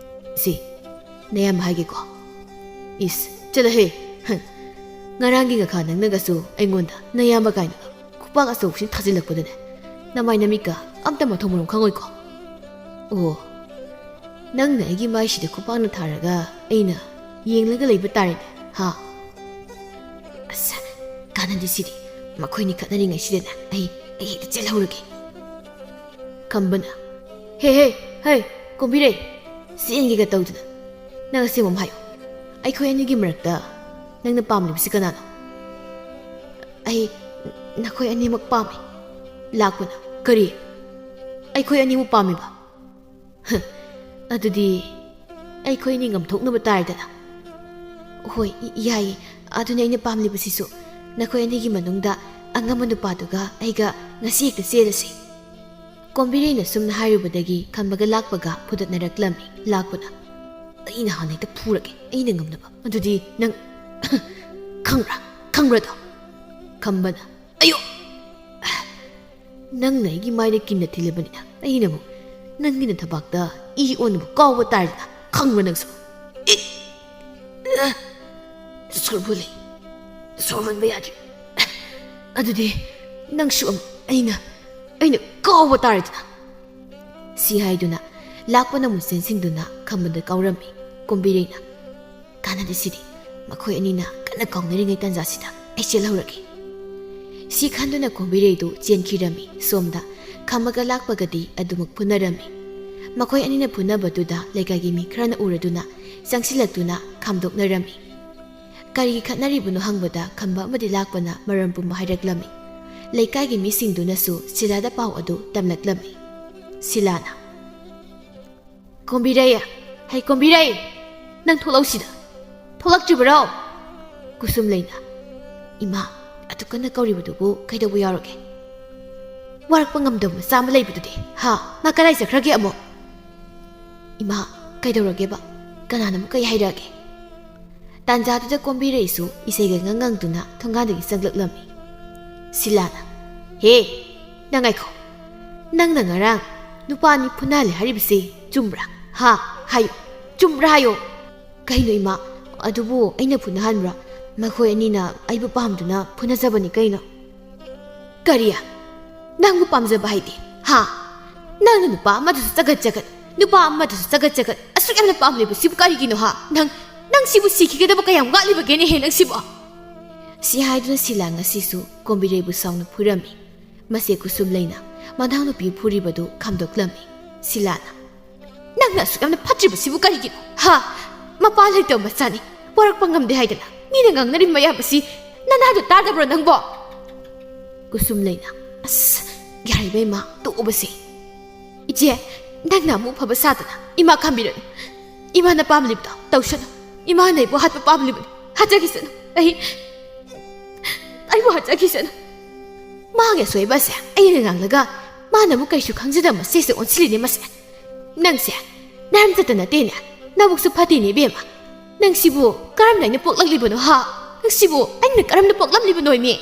ꯁꯤ ꯅꯌꯥꯝꯕ ꯍꯥꯏꯒꯦꯀꯣ ꯏꯁ ꯆꯠꯂꯍꯦ ꯉꯔꯥꯡꯒꯤ ꯉꯈꯥ ꯅꯪꯅꯒꯁꯨ ꯑꯩꯉꯣꯟꯗ ꯅꯌꯥꯝꯕ ꯀꯥꯏꯅ ꯈꯨꯄꯥꯛ ꯑꯆꯧꯕꯁꯤ ꯊꯥꯖꯤꯜꯂꯛꯄꯗꯅꯦ ꯅꯃꯥꯏ ꯅꯃꯤꯠꯀ ꯑꯝꯇ ꯃꯊꯣꯡ ꯃꯔꯝ ꯈꯪꯉꯣꯏꯀꯣ ꯑꯣ ꯅꯪꯅ ꯑꯩꯒꯤ ꯃꯥꯏꯁꯤꯗ ꯈꯨꯄꯥꯛꯅ ꯊꯥꯔꯒ ꯑꯩꯅ ꯌꯦꯡꯂꯒ ꯂꯩꯕ ꯇꯥꯔꯦꯅꯦ ꯑꯁ ꯀꯥꯟꯅꯗꯦ ꯁꯤꯗꯤ ꯃꯈꯣꯏꯅꯤ ꯈꯠꯅꯔꯤꯉꯩꯁꯤꯗꯅꯦ ꯑꯩ ꯍꯦꯛꯇ ꯆꯦꯜꯍꯧꯔꯒꯦ ꯈꯝꯕꯅ ꯍꯦ ꯀꯣꯝꯕꯤꯔꯩ ꯆꯦꯟꯒꯦꯒ ꯇꯧꯗꯅ ꯅꯪ ꯑꯁꯦꯡꯕ ꯍꯥꯏꯌꯣ ꯑꯩꯈꯣꯏ ꯑꯅꯤꯒꯤ ꯃꯔꯛꯇ ꯅꯪꯅ ꯄꯥꯝꯂꯤꯕꯁꯤ ꯀꯅꯥꯅꯣ ꯑꯩ ꯅꯈꯣꯏ ꯑꯅꯤꯃꯛ ꯄꯥꯝꯃꯤ ꯂꯥꯛꯄꯅ ꯀꯔꯤ ꯑꯩꯈꯣꯏ ꯑꯅꯤꯃꯛ ꯄꯥꯝꯃꯤꯕ ꯑꯗꯨꯗꯤ ꯑꯩꯈꯣꯏ ꯑꯅꯤ ꯉꯝꯊꯣꯛꯅꯕ ꯇꯥꯔꯦꯗꯅ ꯍꯣꯏ ꯌꯥꯏꯌꯦ ꯑꯗꯨꯅ ꯑꯩꯅ ꯄꯥꯝꯂꯤꯕꯁꯤꯁꯨ ꯅꯈꯣꯏ ꯑꯅꯤꯒꯤ ꯃꯅꯨꯡꯗ ꯑꯉꯝꯕ ꯅꯨꯄꯥꯗꯨꯒ ꯑꯩꯒ ꯉꯁꯤ ꯍꯦꯛꯇ ꯆꯦꯜꯂꯁꯤ ꯀꯣꯝꯕꯤꯔꯩꯅ ꯁꯨꯝꯅ ꯍꯥꯏꯔꯨꯕꯗꯒꯤ ꯈꯝꯕꯒ ꯂꯥꯛꯄꯒ ꯐꯨꯗꯠꯅꯔꯛꯂꯝꯃꯤ ꯂꯥꯛꯄꯅ ꯑꯩꯅ ꯍꯥꯟꯅ ꯍꯦꯛꯇ ꯐꯨꯔꯒꯦ ꯑꯩꯅ ꯉꯝꯅꯕ ꯑꯗꯨꯗꯤ ꯅꯪ ꯈꯪꯕ꯭ꯔꯗꯣ ꯈꯝꯕꯅ ꯑꯌꯣ ꯅꯪꯅ ꯑꯩꯒꯤ ꯃꯥꯏꯗ ꯀꯤꯟꯅ ꯊꯤꯜꯂꯕꯅꯤꯅ ꯑꯩꯅ ꯑꯃꯨꯛ ꯅꯪꯒꯤꯅ ꯊꯕꯥꯛꯇ ꯏ ꯑꯣꯟꯅꯕ ꯀꯥꯎꯕ ꯇꯥꯔꯦꯗꯅ ꯈꯪꯕ꯭ꯔ ꯅꯪꯁꯨ ꯁꯣꯔꯕꯨ ꯂꯩ ꯁꯣꯔ ꯍꯣꯟꯕ ꯌꯥꯗ꯭ꯔꯤ ꯑꯗꯨꯗꯤ ꯅꯪꯁꯨ ꯑꯃꯨꯛ ꯑꯩꯅ ꯀꯥꯎꯕ ꯇꯥꯔꯦꯗꯅ ꯁꯤ ꯍꯥꯏꯗꯨꯅ ꯂꯥꯛꯄꯅ ꯑꯃꯨꯛ ꯆꯦꯟꯁꯤꯟꯗꯨꯅ ꯈꯝꯕꯗ ꯀꯥꯎꯔꯝꯃꯤ ꯀꯣꯝꯕꯤꯔꯩꯅ ꯀꯥꯟꯅꯗꯦꯁꯤꯗꯤ ꯃꯈꯣꯏ ꯑꯅꯤꯅ ꯀꯟꯅ ꯀꯥꯎꯅꯔꯤꯉꯩ ꯇꯥꯟꯖꯥꯁꯤꯗ ꯑꯩ ꯆꯦꯜꯍꯧꯔꯒꯦ ꯁꯤ ꯈꯟꯗꯨꯅ ꯀꯣꯝꯕꯤꯔꯩꯗꯨ ꯆꯦꯟꯈꯤꯔꯝꯃꯤ ꯁꯣꯝꯗ ꯈꯝꯃꯒ ꯂꯥꯛꯄꯒꯗꯤ ꯑꯗꯨꯃꯛ ꯐꯨꯅꯔꯝꯃꯤ ꯃꯈꯣꯏ ꯑꯅꯤꯅ ꯐꯨꯅꯕꯗꯨꯗ ꯂꯩꯀꯥꯏꯒꯤ ꯃꯤ ꯈꯔꯅ ꯎꯔꯗꯨꯅ ꯆꯪꯁꯤꯜꯂꯛꯇꯨꯅ ꯈꯥꯝꯗꯣꯛꯅꯔꯝꯃꯤ ꯀꯔꯤꯒꯤ ꯈꯠꯅꯔꯤꯕꯅꯣ ꯍꯪꯕꯗ ꯈꯝꯕ ꯑꯃꯗꯤ ꯂꯥꯛꯄꯅ ꯃꯔꯝ ꯄꯨꯝꯕ ꯍꯥꯏꯔꯛꯂꯝꯃꯤ ꯂꯩꯀꯥꯏꯒꯤ ꯃꯤꯁꯤꯡꯗꯨꯅꯁꯨ ꯁꯤꯂꯥꯗ ꯄꯥꯎ ꯑꯗꯨ ꯇꯝꯂꯛꯂꯝꯃꯤ ꯁꯤꯂꯥꯅ ꯀꯣꯝꯕꯤꯔꯩ ꯍꯩ ꯀꯣꯝꯕꯤꯔꯩ ꯅꯪ ꯊꯣꯛꯂꯛꯎꯁꯤꯗ ꯊꯣꯛꯂꯛꯇ꯭ꯔꯤꯕꯔꯣ ꯀꯨꯁꯨꯝꯂꯩꯅ ꯏꯃꯥ ꯑꯗꯨ ꯀꯟꯅ ꯀꯧꯔꯤꯕꯗꯨꯕꯨ ꯀꯩꯗꯧꯕ ꯌꯥꯎꯔꯒꯦ ꯋꯥꯔꯛꯄ ꯉꯝꯗꯕ ꯃꯆꯥ ꯑꯃ ꯂꯩꯕꯗꯨꯗꯤ ꯍꯥ ꯃꯥ ꯀꯗꯥꯏ ꯆꯠꯈ꯭ꯔꯒꯦ ꯑꯃꯨꯛ ꯏꯃꯥ ꯀꯩꯗꯧꯔꯒꯦꯕ ꯀꯅꯥꯅ ꯑꯃꯨꯛ ꯀꯩ ꯍꯥꯏꯔꯛꯑꯒꯦ ꯇꯥꯟꯖꯥꯗꯨꯗ ꯀꯣꯝꯕꯤꯔꯩꯁꯨ ꯏꯁꯩꯒ ꯉꯪꯉꯪꯗꯨꯅ ꯊꯣꯡꯒꯥꯟꯗꯒꯤ ꯆꯪꯂꯛꯂꯝꯃꯤ ꯁꯤꯂꯥꯅ ꯍꯦ ꯅꯪ ꯉꯥꯏꯈꯣ ꯅꯪꯅ ꯉꯔꯥꯡ ꯅꯨꯄꯥ ꯑꯅꯤ ꯐꯨꯅꯍꯜꯂꯦ ꯍꯥꯏꯔꯤꯕꯁꯤ ꯆꯨꯝꯕ꯭ꯔꯥ ꯍꯥ ꯍꯥꯏꯌꯨ ꯆꯨꯝꯕ꯭ꯔꯥ ꯍꯥꯏꯌꯣ ꯀꯩꯅꯣ ꯏꯃꯥ ꯑꯗꯨꯕꯨ ꯑꯩꯅ ꯐꯨꯅꯍꯟꯕ꯭ꯔꯥ ꯃꯈꯣꯏ ꯑꯅꯤꯅ ꯑꯩꯕꯨ ꯄꯥꯝꯗꯨꯅ ꯐꯨꯅꯖꯕꯅꯤ ꯀꯩꯅꯣ ꯀꯔꯤ ꯅꯪꯕꯨ ꯄꯥꯝꯖꯕ ꯍꯥꯏꯗꯤ ꯍꯥ ꯅꯪꯅ ꯅꯨꯄꯥ ꯑꯃꯗꯁꯨ ꯆꯒꯠ ꯆꯒꯠ ꯅꯨꯄꯥ ꯑꯃꯗꯁꯨ ꯆꯒꯠ ꯆꯒꯠ ꯑꯁꯨꯛ ꯌꯥꯝꯅ ꯄꯥꯝꯂꯤꯕꯁꯤꯕꯨ ꯀꯔꯤꯒꯤꯅꯣ ꯍꯥ ꯅꯪ ꯁꯤꯕꯨ ꯁꯤꯈꯤꯒꯗꯕ ꯀꯌꯥꯝ ꯋꯥꯠꯂꯤꯕꯒꯦꯅꯦꯍꯦ ꯅꯪ ꯁꯤꯕꯨ ꯁꯤ ꯍꯥꯏꯗꯨꯅ ꯁꯤꯂꯥ ꯉꯁꯤꯁꯨ ꯀꯣꯝꯕꯤꯔꯩꯕꯨ ꯁꯥꯎꯅ ꯐꯨꯔꯝꯃꯤ ꯃꯁꯦ ꯀꯨꯁꯨꯝꯂꯩꯅ ꯃꯅꯥꯎꯅꯨꯄꯤ ꯐꯨꯔꯤꯕꯗꯨ ꯈꯥꯝꯗꯣꯛꯂꯝꯃꯤ ꯁꯤꯂꯥꯅ ꯅꯪꯅ ꯑꯁꯨꯛ ꯌꯥꯝꯅ ꯐꯠꯇ꯭ꯔꯤꯕꯁꯤꯕꯨ ꯀꯔꯤꯒꯤꯅꯣ ꯍꯥ ꯃꯄꯥ ꯂꯩꯇꯕ ꯃꯆꯥꯅꯤ ꯋꯥꯔꯛꯄ ꯉꯝꯗꯦ ꯍꯥꯏꯗꯅ ꯃꯤꯅ ꯉꯥꯡꯅꯔꯤꯕ ꯃꯌꯥꯝꯁꯤ ꯅꯅꯥꯗꯨ ꯇꯥꯗꯕ꯭ꯔꯣ ꯅꯪꯕꯣ ꯀꯨꯁꯨꯝꯂꯩꯅ ꯑꯁ ꯌꯥꯔꯤꯕ ꯏꯃꯥ ꯇꯣꯛꯎꯕꯁꯤ ꯏꯆꯦ ꯅꯪꯅ ꯑꯃꯨꯛ ꯐꯕ ꯁꯥꯗꯅ ꯏꯃꯥ ꯈꯥꯝꯕꯤꯔꯅꯨ ꯏꯃꯥꯅ ꯄꯥꯝꯂꯤꯕꯗꯣ ꯇꯧꯁꯅꯨ ꯏꯃꯥꯅ ꯑꯩꯕꯨ ꯍꯥꯠꯄ ꯄꯥꯝꯂꯤꯕꯅꯤ ꯍꯥꯠꯆꯈꯤꯁꯅꯨ ꯑꯩꯕꯨ ꯍꯥꯠꯆꯈꯤꯁꯅꯨ ꯃꯥꯒꯤ ꯑꯁꯣꯏꯕꯁꯦ ꯑꯩꯅ ꯉꯥꯡꯂꯒ ꯃꯥꯅ ꯑꯃꯨꯛ ꯀꯩꯁꯨ ꯈꯪꯖꯗꯕ ꯃꯁꯦꯁꯦ ꯑꯣꯟꯁꯤꯜꯂꯤꯅꯦ ꯃꯁꯦ ꯅꯪꯁꯦ ꯅꯔꯝ ꯆꯠꯇ ꯅꯠꯇꯦꯅꯦ ꯅꯕꯨꯛꯁꯨ ꯐꯠꯇꯦꯅꯦ ꯏꯕꯦꯝꯃ ꯅꯪ ꯁꯤꯕꯨ ꯀꯔꯝꯅ ꯑꯩꯅ ꯄꯣꯛꯂꯛꯂꯤꯕꯅꯣ ꯍꯥ ꯅꯪ ꯁꯤꯕꯨ ꯑꯩꯅ ꯀꯔꯝꯅ ꯄꯣꯛꯂꯝꯂꯤꯕꯅꯣ ꯏꯃꯤ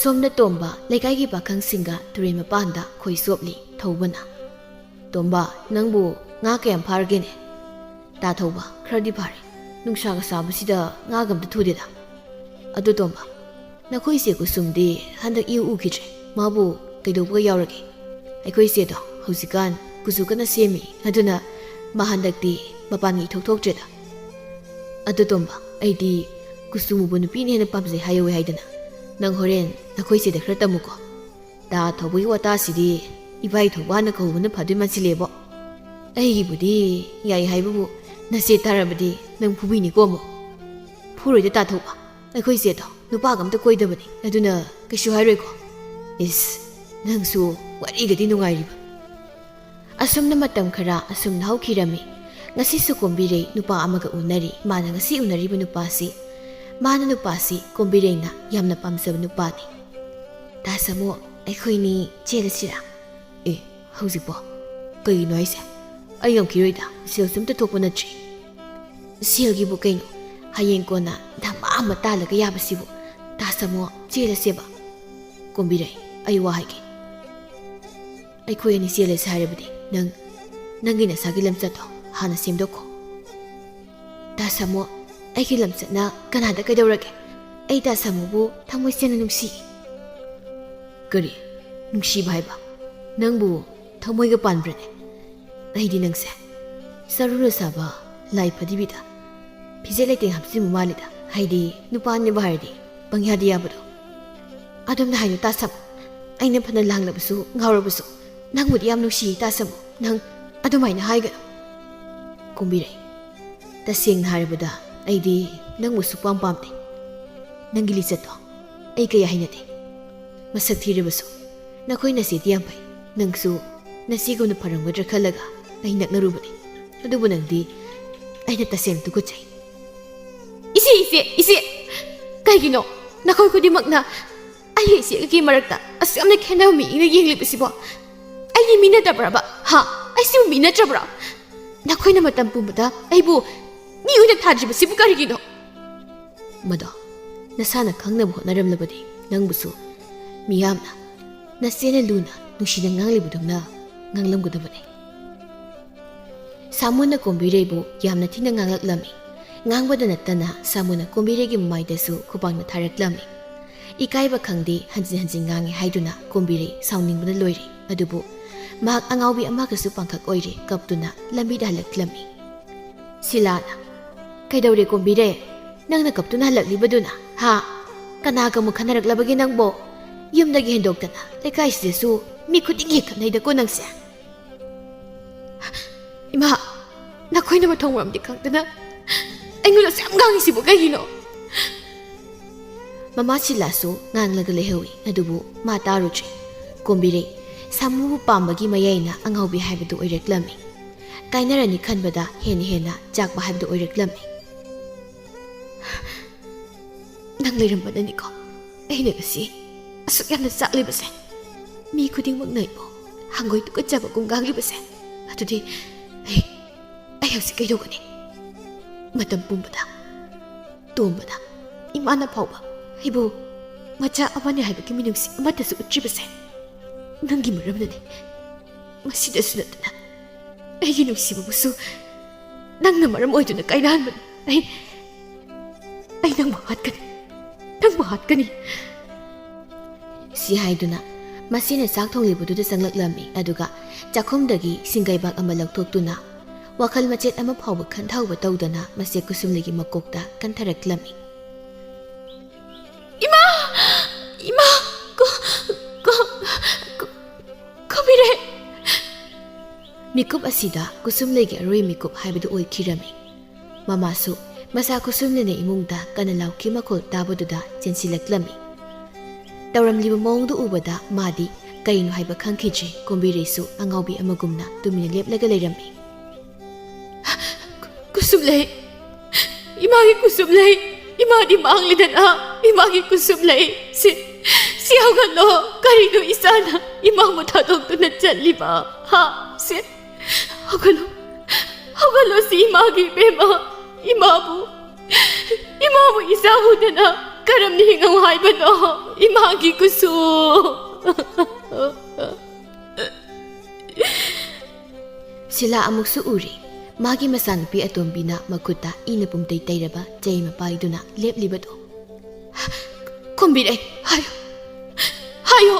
ꯁꯣꯝꯅ ꯇꯣꯝꯕ ꯂꯩꯀꯥꯏꯒꯤ ꯄꯥꯈꯪꯁꯤꯡꯒ ꯇꯨꯔꯦꯟ ꯃꯄꯥꯟꯗ ꯈꯣꯏ ꯆꯣꯞꯂꯤ ꯊꯧꯕꯅ ꯇꯣꯝꯕ ꯅꯪꯕꯨ ꯉꯥ ꯀꯌꯥꯝ ꯐꯥꯔꯒꯦꯅꯦ ꯇꯥ ꯊꯧꯕ ꯈꯔꯗꯤ ꯐꯥꯔꯦ ꯅꯨꯡꯁꯥꯒ ꯁꯥꯕꯁꯤꯗ ꯉꯥꯒ ꯑꯝꯇ ꯊꯨꯗꯦꯗ ꯑꯗꯨ ꯇꯣꯝꯕ ꯅꯈꯣꯏ ꯏꯆꯦ ꯀꯨꯁꯨꯝꯗꯤ ꯍꯟꯗꯛ ꯏꯎ ꯎꯈꯤꯗ꯭ꯔꯦ ꯃꯥꯕꯨ ꯀꯩꯗꯧꯕꯒ ꯌꯥꯎꯔꯒꯦ ꯑꯩꯈꯣꯏ ꯏꯆꯦꯗꯣ ꯍꯧꯖꯤꯛꯀꯥꯟ ꯀꯨꯁꯨ ꯀꯟꯅ ꯁꯦꯝꯃꯤ ꯑꯗꯨꯅ ꯃꯥ ꯍꯟꯗꯛꯇꯤ ꯃꯄꯥꯟꯒꯤ ꯏꯊꯣꯛ ꯊꯣꯛꯇ꯭ꯔꯦꯗ ꯑꯗꯨ ꯇꯣꯝꯕ ꯑꯩꯗꯤ ꯀꯨꯁꯨꯃꯨꯕꯨ ꯅꯨꯄꯤꯅ ꯍꯦꯟꯅ ꯄꯥꯝꯖꯩ ꯍꯥꯏꯌꯧꯋꯦ ꯍꯥꯏꯗꯅ ꯅꯪ ꯍꯣꯔꯦꯟ ꯅꯈꯣꯏ ꯏꯆꯦꯗ ꯈꯔ ꯇꯝꯃꯨꯀꯣ ꯇꯥ ꯊꯧꯕꯒꯤ ꯋꯥꯇꯥꯁꯤꯗꯤ ꯏꯕꯥꯏ ꯊꯧꯕ ꯍꯥꯟꯅ ꯀꯧꯕꯅ ꯐꯗꯣꯏ ꯃꯥꯟꯁꯤꯜꯂꯦꯕꯣ ꯑꯩꯒꯤꯕꯨꯗꯤ ꯌꯥꯏ ꯍꯥꯏꯕꯕꯨ ꯅꯆꯦ ꯇꯥꯔꯕꯗꯤ ꯅꯪ ꯐꯨꯕꯤꯅꯤꯀꯣ ꯑꯃꯨꯛ ꯐꯨꯔꯣꯏꯗ ꯇꯥꯊꯧꯕ ꯑꯩꯈꯣꯏ ꯏꯆꯦꯗꯣ ꯅꯨꯄꯥꯒ ꯑꯝꯇ ꯀꯣꯏꯗꯕꯅꯤ ꯑꯗꯨꯅ ꯀꯩꯁꯨ ꯍꯥꯏꯔꯣꯏꯀꯣ ꯏꯁ ꯅꯪꯁꯨ ꯋꯥꯔꯤꯒꯗꯤ ꯅꯨꯡꯉꯥꯏꯔꯤꯕ ꯑꯁꯨꯝꯅ ꯃꯇꯝ ꯈꯔ ꯑꯁꯨꯝꯅ ꯍꯧꯈꯤꯔꯝꯃꯤ ꯉꯁꯤꯁꯨ ꯀꯣꯝꯕꯤꯔꯩ ꯅꯨꯄꯥ ꯑꯃꯒ ꯎꯅꯔꯤ ꯃꯥꯅ ꯉꯁꯤ ꯎꯅꯔꯤꯕ ꯅꯨꯄꯥꯁꯤ ꯀꯣꯝꯕꯤꯔꯩꯅ ꯌꯥꯝꯅ ꯄꯥꯝꯖꯕ ꯅꯨꯄꯥꯅꯤ ꯇꯥꯁꯃꯣ ꯑꯩꯈꯣꯏꯅꯤ ꯆꯦꯜꯂꯁꯤꯔꯥ ꯍꯧꯖꯤꯛꯄꯣ ꯀꯩꯒꯤꯅꯣ ꯍꯥꯏꯁꯦ ꯑꯩ ꯉꯝꯈꯤꯔꯣꯏꯗ ꯁꯦꯜꯁꯨ ꯑꯝꯇ ꯊꯣꯛꯄ ꯅꯠꯇ꯭ꯔꯤ ꯁꯦꯜꯒꯤꯕꯨ ꯀꯩꯅꯣ ꯍꯌꯦꯡ ꯀꯣꯟꯅ ꯙꯃꯥ ꯑꯃ ꯇꯥꯜꯂꯒ ꯌꯥꯕꯁꯤꯕꯨ ꯇꯥꯁꯃꯣ ꯆꯦꯜꯂꯁꯦꯕ ꯀꯣꯝꯕꯤꯔꯩ ꯑꯩ ꯋꯥ ꯍꯥꯏꯒꯦ ꯑꯩꯈꯣꯏ ꯑꯅꯤ ꯆꯦꯜꯂꯁꯦ ꯍꯥꯏꯔꯕꯗꯤ ꯅꯪꯒꯤ ꯅꯁꯥꯒꯤ ꯂꯝꯆꯠꯇꯣ ꯍꯥꯟꯅ ꯁꯦꯝꯗꯣꯛꯈꯣ ꯇꯥꯁꯃꯣ ꯑꯩꯒꯤ ꯂꯝꯆꯠꯅ ꯀꯅꯥꯗ ꯀꯩꯗꯧꯔꯒꯦ ꯑꯩ ꯇꯥꯁꯃꯣꯕꯨ ꯊꯃꯣꯏ ꯁꯦꯡꯅ ꯅꯨꯡꯁꯤ ꯀꯔꯤ ꯅꯨꯡꯁꯤꯕ ꯍꯥꯏꯕ ꯅꯪꯕꯨ ꯊꯃꯣꯏꯒ ꯄꯥꯟꯕ꯭ꯔꯅꯦ ꯑꯩꯗꯤ ꯅꯪꯁꯦ ꯁꯔꯨꯅ ꯁꯥꯕ ꯂꯥꯏ ꯐꯗꯤꯕꯤꯗ ꯐꯤꯖꯦꯠ ꯂꯩꯇꯦꯡ ꯍꯥꯞꯆꯤꯟꯕ ꯃꯥꯜꯂꯤꯗ ꯍꯥꯏꯗꯤ ꯅꯨꯄꯥꯅꯦꯕ ꯍꯥꯏꯔꯗꯤ ꯄꯪꯌꯥꯗ ꯌꯥꯕꯗꯣ ꯑꯗꯨꯝꯅ ꯍꯥꯏꯅꯨ ꯇꯥꯁꯃꯣ ꯑꯩꯅ ꯐꯅ ꯂꯥꯡꯂꯕꯁꯨ ꯉꯥꯎꯔꯕꯁꯨ ꯅꯪꯕꯨꯗꯤ ꯌꯥꯝ ꯅꯨꯡꯁꯤꯌꯦ ꯇꯥꯁꯃꯣ ꯅꯪ ꯑꯗꯨꯃꯥꯏꯅ ꯍꯥꯏꯒꯅꯨ ꯀꯣꯝꯕꯤꯔꯩ ꯇꯁꯦꯡꯅ ꯍꯥꯏꯔꯕꯗ ꯑꯩꯗꯤ ꯅꯪꯕꯨ ꯁꯨꯛꯄꯥꯝ ꯄꯥꯝꯗꯦ ꯅꯪꯒꯤ ꯂꯤꯆꯠꯇꯣ ꯑꯩ ꯀꯌꯥ ꯍꯩꯅꯗꯦ ꯃꯁꯛ ꯊꯤꯔꯕꯁꯨ ꯅꯈꯣꯏ ꯅꯆꯦꯗꯤ ꯌꯥꯝ ꯐꯩ ꯅꯪꯁꯨ ꯅꯆꯦꯒꯨꯝꯅ ꯐꯔꯝꯒꯗ꯭ꯔꯥ ꯈꯜꯂꯒ ꯑꯩ ꯅꯛꯅꯔꯨꯕꯅꯤ ꯑꯗꯨꯕꯨ ꯅꯪꯗꯤ ꯑꯩꯅ ꯇꯁꯦꯡꯅ ꯇꯨꯀꯠꯆꯩ ꯏꯆꯦ ꯀꯩꯒꯤꯅꯣ ꯅꯈꯣꯏ ꯈꯨꯗꯤꯡꯃꯛꯅ ꯑꯩꯒꯤ ꯏꯆꯦꯒꯤ ꯃꯔꯛꯇ ꯑꯁꯨꯛ ꯌꯥꯝꯅ ꯈꯦꯟꯅꯕ ꯃꯤꯠꯌꯦꯡꯅ ꯌꯦꯡꯂꯤꯕꯁꯤꯕꯣ ꯑꯩꯗꯤ ꯃꯤ ꯅꯠꯇꯕ꯭ꯔꯕ ꯍꯥ ꯑꯩꯁꯤꯕꯨ ꯃꯤ ꯅꯠꯇ꯭ꯔꯕ꯭ꯔꯥ ꯅꯈꯣꯏꯅ ꯃꯇꯝ ꯄꯨꯝꯕꯗ ꯑꯩꯕꯨ ꯃꯤ ꯑꯣꯏꯅ ꯊꯥꯗ꯭ꯔꯤꯕꯁꯤꯕꯨ ꯀꯔꯤꯒꯤꯅꯣ ꯃꯗꯣ ꯅꯁꯥꯅ ꯈꯪꯅꯕ ꯍꯣꯠꯅꯔꯝꯂꯕꯗꯤ ꯅꯪꯕꯨꯁꯨ ꯃꯤꯌꯥꯝꯅ ꯅꯆꯦꯅ ꯂꯨꯅ ꯅꯨꯡꯁꯤꯅ ꯉꯥꯡꯂꯤꯕꯗꯨꯝꯅ ꯉꯥꯡꯂꯝꯒꯗꯕꯅꯤ ꯁꯥꯃꯨꯅ ꯀꯣꯝꯕꯤꯔꯩꯕꯨ ꯌꯥꯝꯅ ꯊꯤꯅ ꯉꯥꯡꯂꯛꯂꯝꯃꯤ ꯉꯥꯡꯕꯗ ꯅꯠꯇꯅ ꯁꯥꯃꯨꯅ ꯀꯣꯝꯕꯤꯔꯩꯒꯤ ꯃꯃꯥꯏꯗꯁꯨ ꯈꯨꯄꯥꯛꯅ ꯊꯥꯔꯛꯂꯝꯃꯤ ꯏꯀꯥꯏꯕ ꯈꯪꯗꯦ ꯍꯟꯖꯤꯟ ꯍꯟꯖꯤꯟ ꯉꯥꯡꯉꯦ ꯍꯥꯏꯗꯨꯅ ꯀꯣꯝꯕꯤꯔꯩ ꯁꯥꯎꯅꯤꯡꯕꯅ ꯂꯣꯏꯔꯦ ꯑꯗꯨꯕꯨ ꯃꯍꯥꯛ ꯑꯉꯥꯎꯕꯤ ꯑꯃꯒꯁꯨ ꯄꯥꯡꯈꯛ ꯑꯣꯏꯔꯦ ꯀꯞꯇꯨꯅ ꯂꯝꯕꯤꯗ ꯍꯜꯂꯛꯂꯝꯃꯤ ꯁꯤꯂꯥꯅ ꯀꯩꯗꯧꯔꯦ ꯀꯣꯝꯕꯤꯔꯦ ꯅꯪꯅ ꯀꯞꯇꯨꯅ ꯍꯜꯂꯛꯂꯤꯕꯗꯨꯅ ꯍꯥ ꯀꯅꯥꯒ ꯑꯃꯨꯛ ꯈꯟꯅꯔꯛꯂꯕꯒꯦ ꯅꯪꯕꯣ ꯌꯨꯝꯗꯒꯤ ꯍꯦꯟꯗꯣꯛꯇꯅ ꯂꯩꯀꯥꯏꯁꯤꯗꯁꯨ ꯃꯤ ꯈꯨꯗꯤꯡꯒꯤ ꯈꯠꯅꯩꯗꯀꯣ ꯅꯪꯁꯦ ꯏꯃꯥ ꯅꯈꯣꯏꯅ ꯃꯊꯣꯡ ꯃꯔꯝꯗꯤ ꯈꯪꯗꯅ ꯑꯩꯉꯣꯟꯗ ꯌꯥꯝ ꯉꯥꯡꯉꯤꯁꯤꯕꯨ ꯀꯩꯒꯤꯅꯣ ꯃꯃꯥ ꯁꯤꯂꯥꯁꯨ ꯉꯥꯡꯂꯒ ꯂꯩꯍꯧꯏ ꯑꯗꯨꯕꯨ ꯃꯥ ꯇꯥꯔꯨꯗ꯭ꯔꯦ ꯀꯣꯝꯕꯤꯔꯩ ꯁꯥꯃꯨꯕꯨ ꯄꯥꯝꯕꯒꯤ ꯃꯌꯥꯏꯅ ꯑꯉꯥꯎꯕꯤ ꯍꯥꯏꯕꯗꯨ ꯑꯣꯏꯔꯛꯂꯝꯃꯤ ꯀꯥꯏꯅꯔꯅꯤ ꯈꯟꯕꯗ ꯍꯦꯟꯅ ꯆꯥꯛꯄ ꯍꯥꯏꯕꯗꯨ ꯑꯣꯏꯔꯛꯂꯝꯃꯤ ꯅꯪ ꯂꯩꯔꯝꯕꯅꯅꯤꯀꯣ ꯑꯩꯅ ꯉꯁꯤ ꯑꯁꯨꯛ ꯌꯥꯝꯅ ꯆꯥꯛꯂꯤꯕꯁꯦ ꯃꯤ ꯈꯨꯗꯤꯡꯃꯛꯅ ꯑꯩꯕꯨ ꯍꯪꯒꯣꯏ ꯇꯨꯀꯠꯆꯕꯒꯨꯝ ꯉꯥꯡꯂꯤꯕꯁꯦ ꯑꯗꯨꯗꯤ ꯑꯩ ꯍꯧꯖꯤꯛ ꯀꯩꯗꯧꯒꯅꯤ ꯃꯇꯝ ꯄꯨꯝꯕꯗ ꯇꯣꯝꯕꯗ ꯏꯃꯥꯅ ꯐꯥꯎꯕ ꯑꯩꯕꯨ ꯃꯆꯥ ꯑꯃꯅꯤ ꯍꯥꯏꯕꯒꯤ ꯃꯤꯅꯨꯡꯁꯤ ꯑꯃꯠꯇꯁꯨ ꯎꯠꯇ꯭ꯔꯤꯕꯁꯦ ꯅꯪꯒꯤ ꯃꯔꯝꯅꯅꯤ ꯃꯁꯤꯗꯁꯨ ꯅꯠꯇꯅ ꯑꯩꯒꯤ ꯅꯨꯡꯁꯤꯕꯕꯨꯁꯨ ꯅꯪꯅ ꯃꯔꯝ ꯑꯣꯏꯗꯨꯅ ꯀꯥꯏꯅꯍꯟꯕꯅꯤ ꯑꯩ ꯅꯪꯕꯨ ꯍꯥꯠꯀꯅꯤ ꯁꯤ ꯍꯥꯏꯗꯨꯅ ꯃꯁꯤꯅ ꯆꯥꯛ ꯊꯣꯡꯂꯤꯕꯗꯨꯗ ꯆꯪꯂꯛꯂꯝꯃꯤ ꯑꯗꯨꯒ ꯆꯥꯛꯈꯨꯝꯗꯒꯤ ꯁꯤꯡꯒꯩꯕꯥꯛ ꯑꯃ ꯂꯧꯊꯣꯛꯇꯨꯅ ꯋꯥꯈꯜ ꯃꯆꯦꯠ ꯑꯃ ꯐꯥꯎꯕ ꯈꯟꯊꯍꯧꯕ ꯇꯧꯗꯅ ꯃꯁꯤ ꯀꯨꯁꯨꯝꯂꯩꯒꯤ ꯃꯀꯣꯛꯇ ꯀꯟꯊꯔꯛꯂꯝꯃꯤ ꯏꯃꯥ ꯀꯣꯝꯕꯤꯔꯦ ꯃꯤꯀꯨꯞ ꯑꯁꯤꯗ ꯀꯨꯁꯨꯝꯂꯩꯒꯤ ꯑꯔꯣꯏ ꯃꯤꯀꯨꯞ ꯍꯥꯏꯕꯗꯨ ꯑꯣꯏꯈꯤꯔꯝꯃꯤ ꯃꯃꯥꯁꯨ ꯃꯆꯥ ꯀꯨꯁꯨꯝꯂꯩꯅ ꯏꯃꯨꯡꯗ ꯀꯟꯅ ꯂꯥꯎꯈꯤ ꯃꯈꯣꯜ ꯇꯥꯕꯗꯨꯗ ꯆꯦꯟꯁꯤꯜꯂꯛꯂꯝꯃꯤ ꯇꯧꯔꯝꯂꯤꯕ ꯃꯑꯣꯡꯗꯨ ꯎꯕꯗ ꯃꯥꯗꯤ ꯀꯔꯤꯅꯣ ꯍꯥꯏꯕ ꯈꯪꯈꯤꯗ꯭ꯔꯦ ꯀꯣꯝꯕꯤꯔꯩꯁꯨ ꯑꯉꯥꯎꯕꯤ ꯑꯃꯒꯨꯝꯅ ꯇꯨꯃꯤꯟꯅ ꯂꯦꯞꯂꯒ ꯂꯩꯔꯝꯃꯤ ꯀꯨꯁꯨꯝꯂꯩ ꯏꯃꯥꯒꯤ ꯀꯨꯁꯨꯝꯂꯩ ꯏꯃꯥꯗꯤ ꯃꯥꯡꯂꯤꯗꯅ ꯏꯃꯥꯒꯤ ꯀꯨꯁꯨꯝꯂꯩ ꯁꯤ ꯍꯧꯒꯠꯂꯣ ꯀꯔꯤꯅꯣ ꯏꯆꯥꯅ ꯏꯃꯥꯕꯨ ꯊꯥꯗꯣꯛꯇꯨꯅ ꯆꯠꯂꯤꯕ ꯍꯥ ꯁꯤ ꯍꯧꯒꯠꯂꯣ ꯁꯤ ꯏꯃꯥꯒꯤ ꯏꯕꯦꯝꯃ ꯏꯃꯥꯕꯨ ꯏꯆꯥ ꯎꯗꯅ ꯀꯔꯝꯅ ꯍꯤꯡꯉꯧ ꯍꯥꯏꯕꯅꯣ 이마기 구수 Sila amuksu uri magi masanupi atombina makuta ina pumtay tayraba jay mapaiduna leplibado kumbire hayo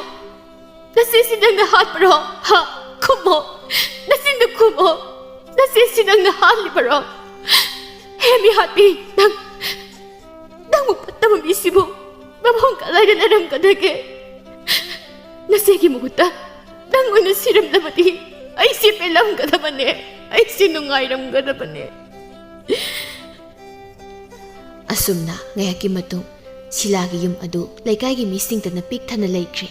nasisinang nahatparo ha kumo nasinda kumo nasisinang nahatlibaro hemi hatpi nang mupattamamisibu mabong kalaya naram kadage nasigi muguta nang oina siram labati ay si pelam kadabane ay sinungayram kadabane asumna ngayaki matung silagi yum adu laykaygi misingtana pikthana laikre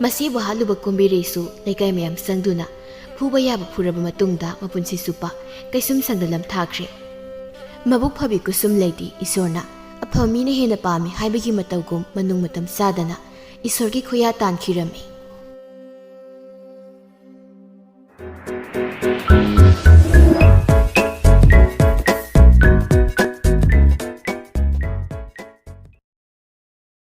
masibu haluba kumbiresu laykay mayam sangduna phuba yaba phuraba matungda mapunsi supa kaisum sangdalam thakre mabuk phabi kusum layti isorna aphamina hena pami haibagi matawgum manung matam sadana isorgi khoya tankirami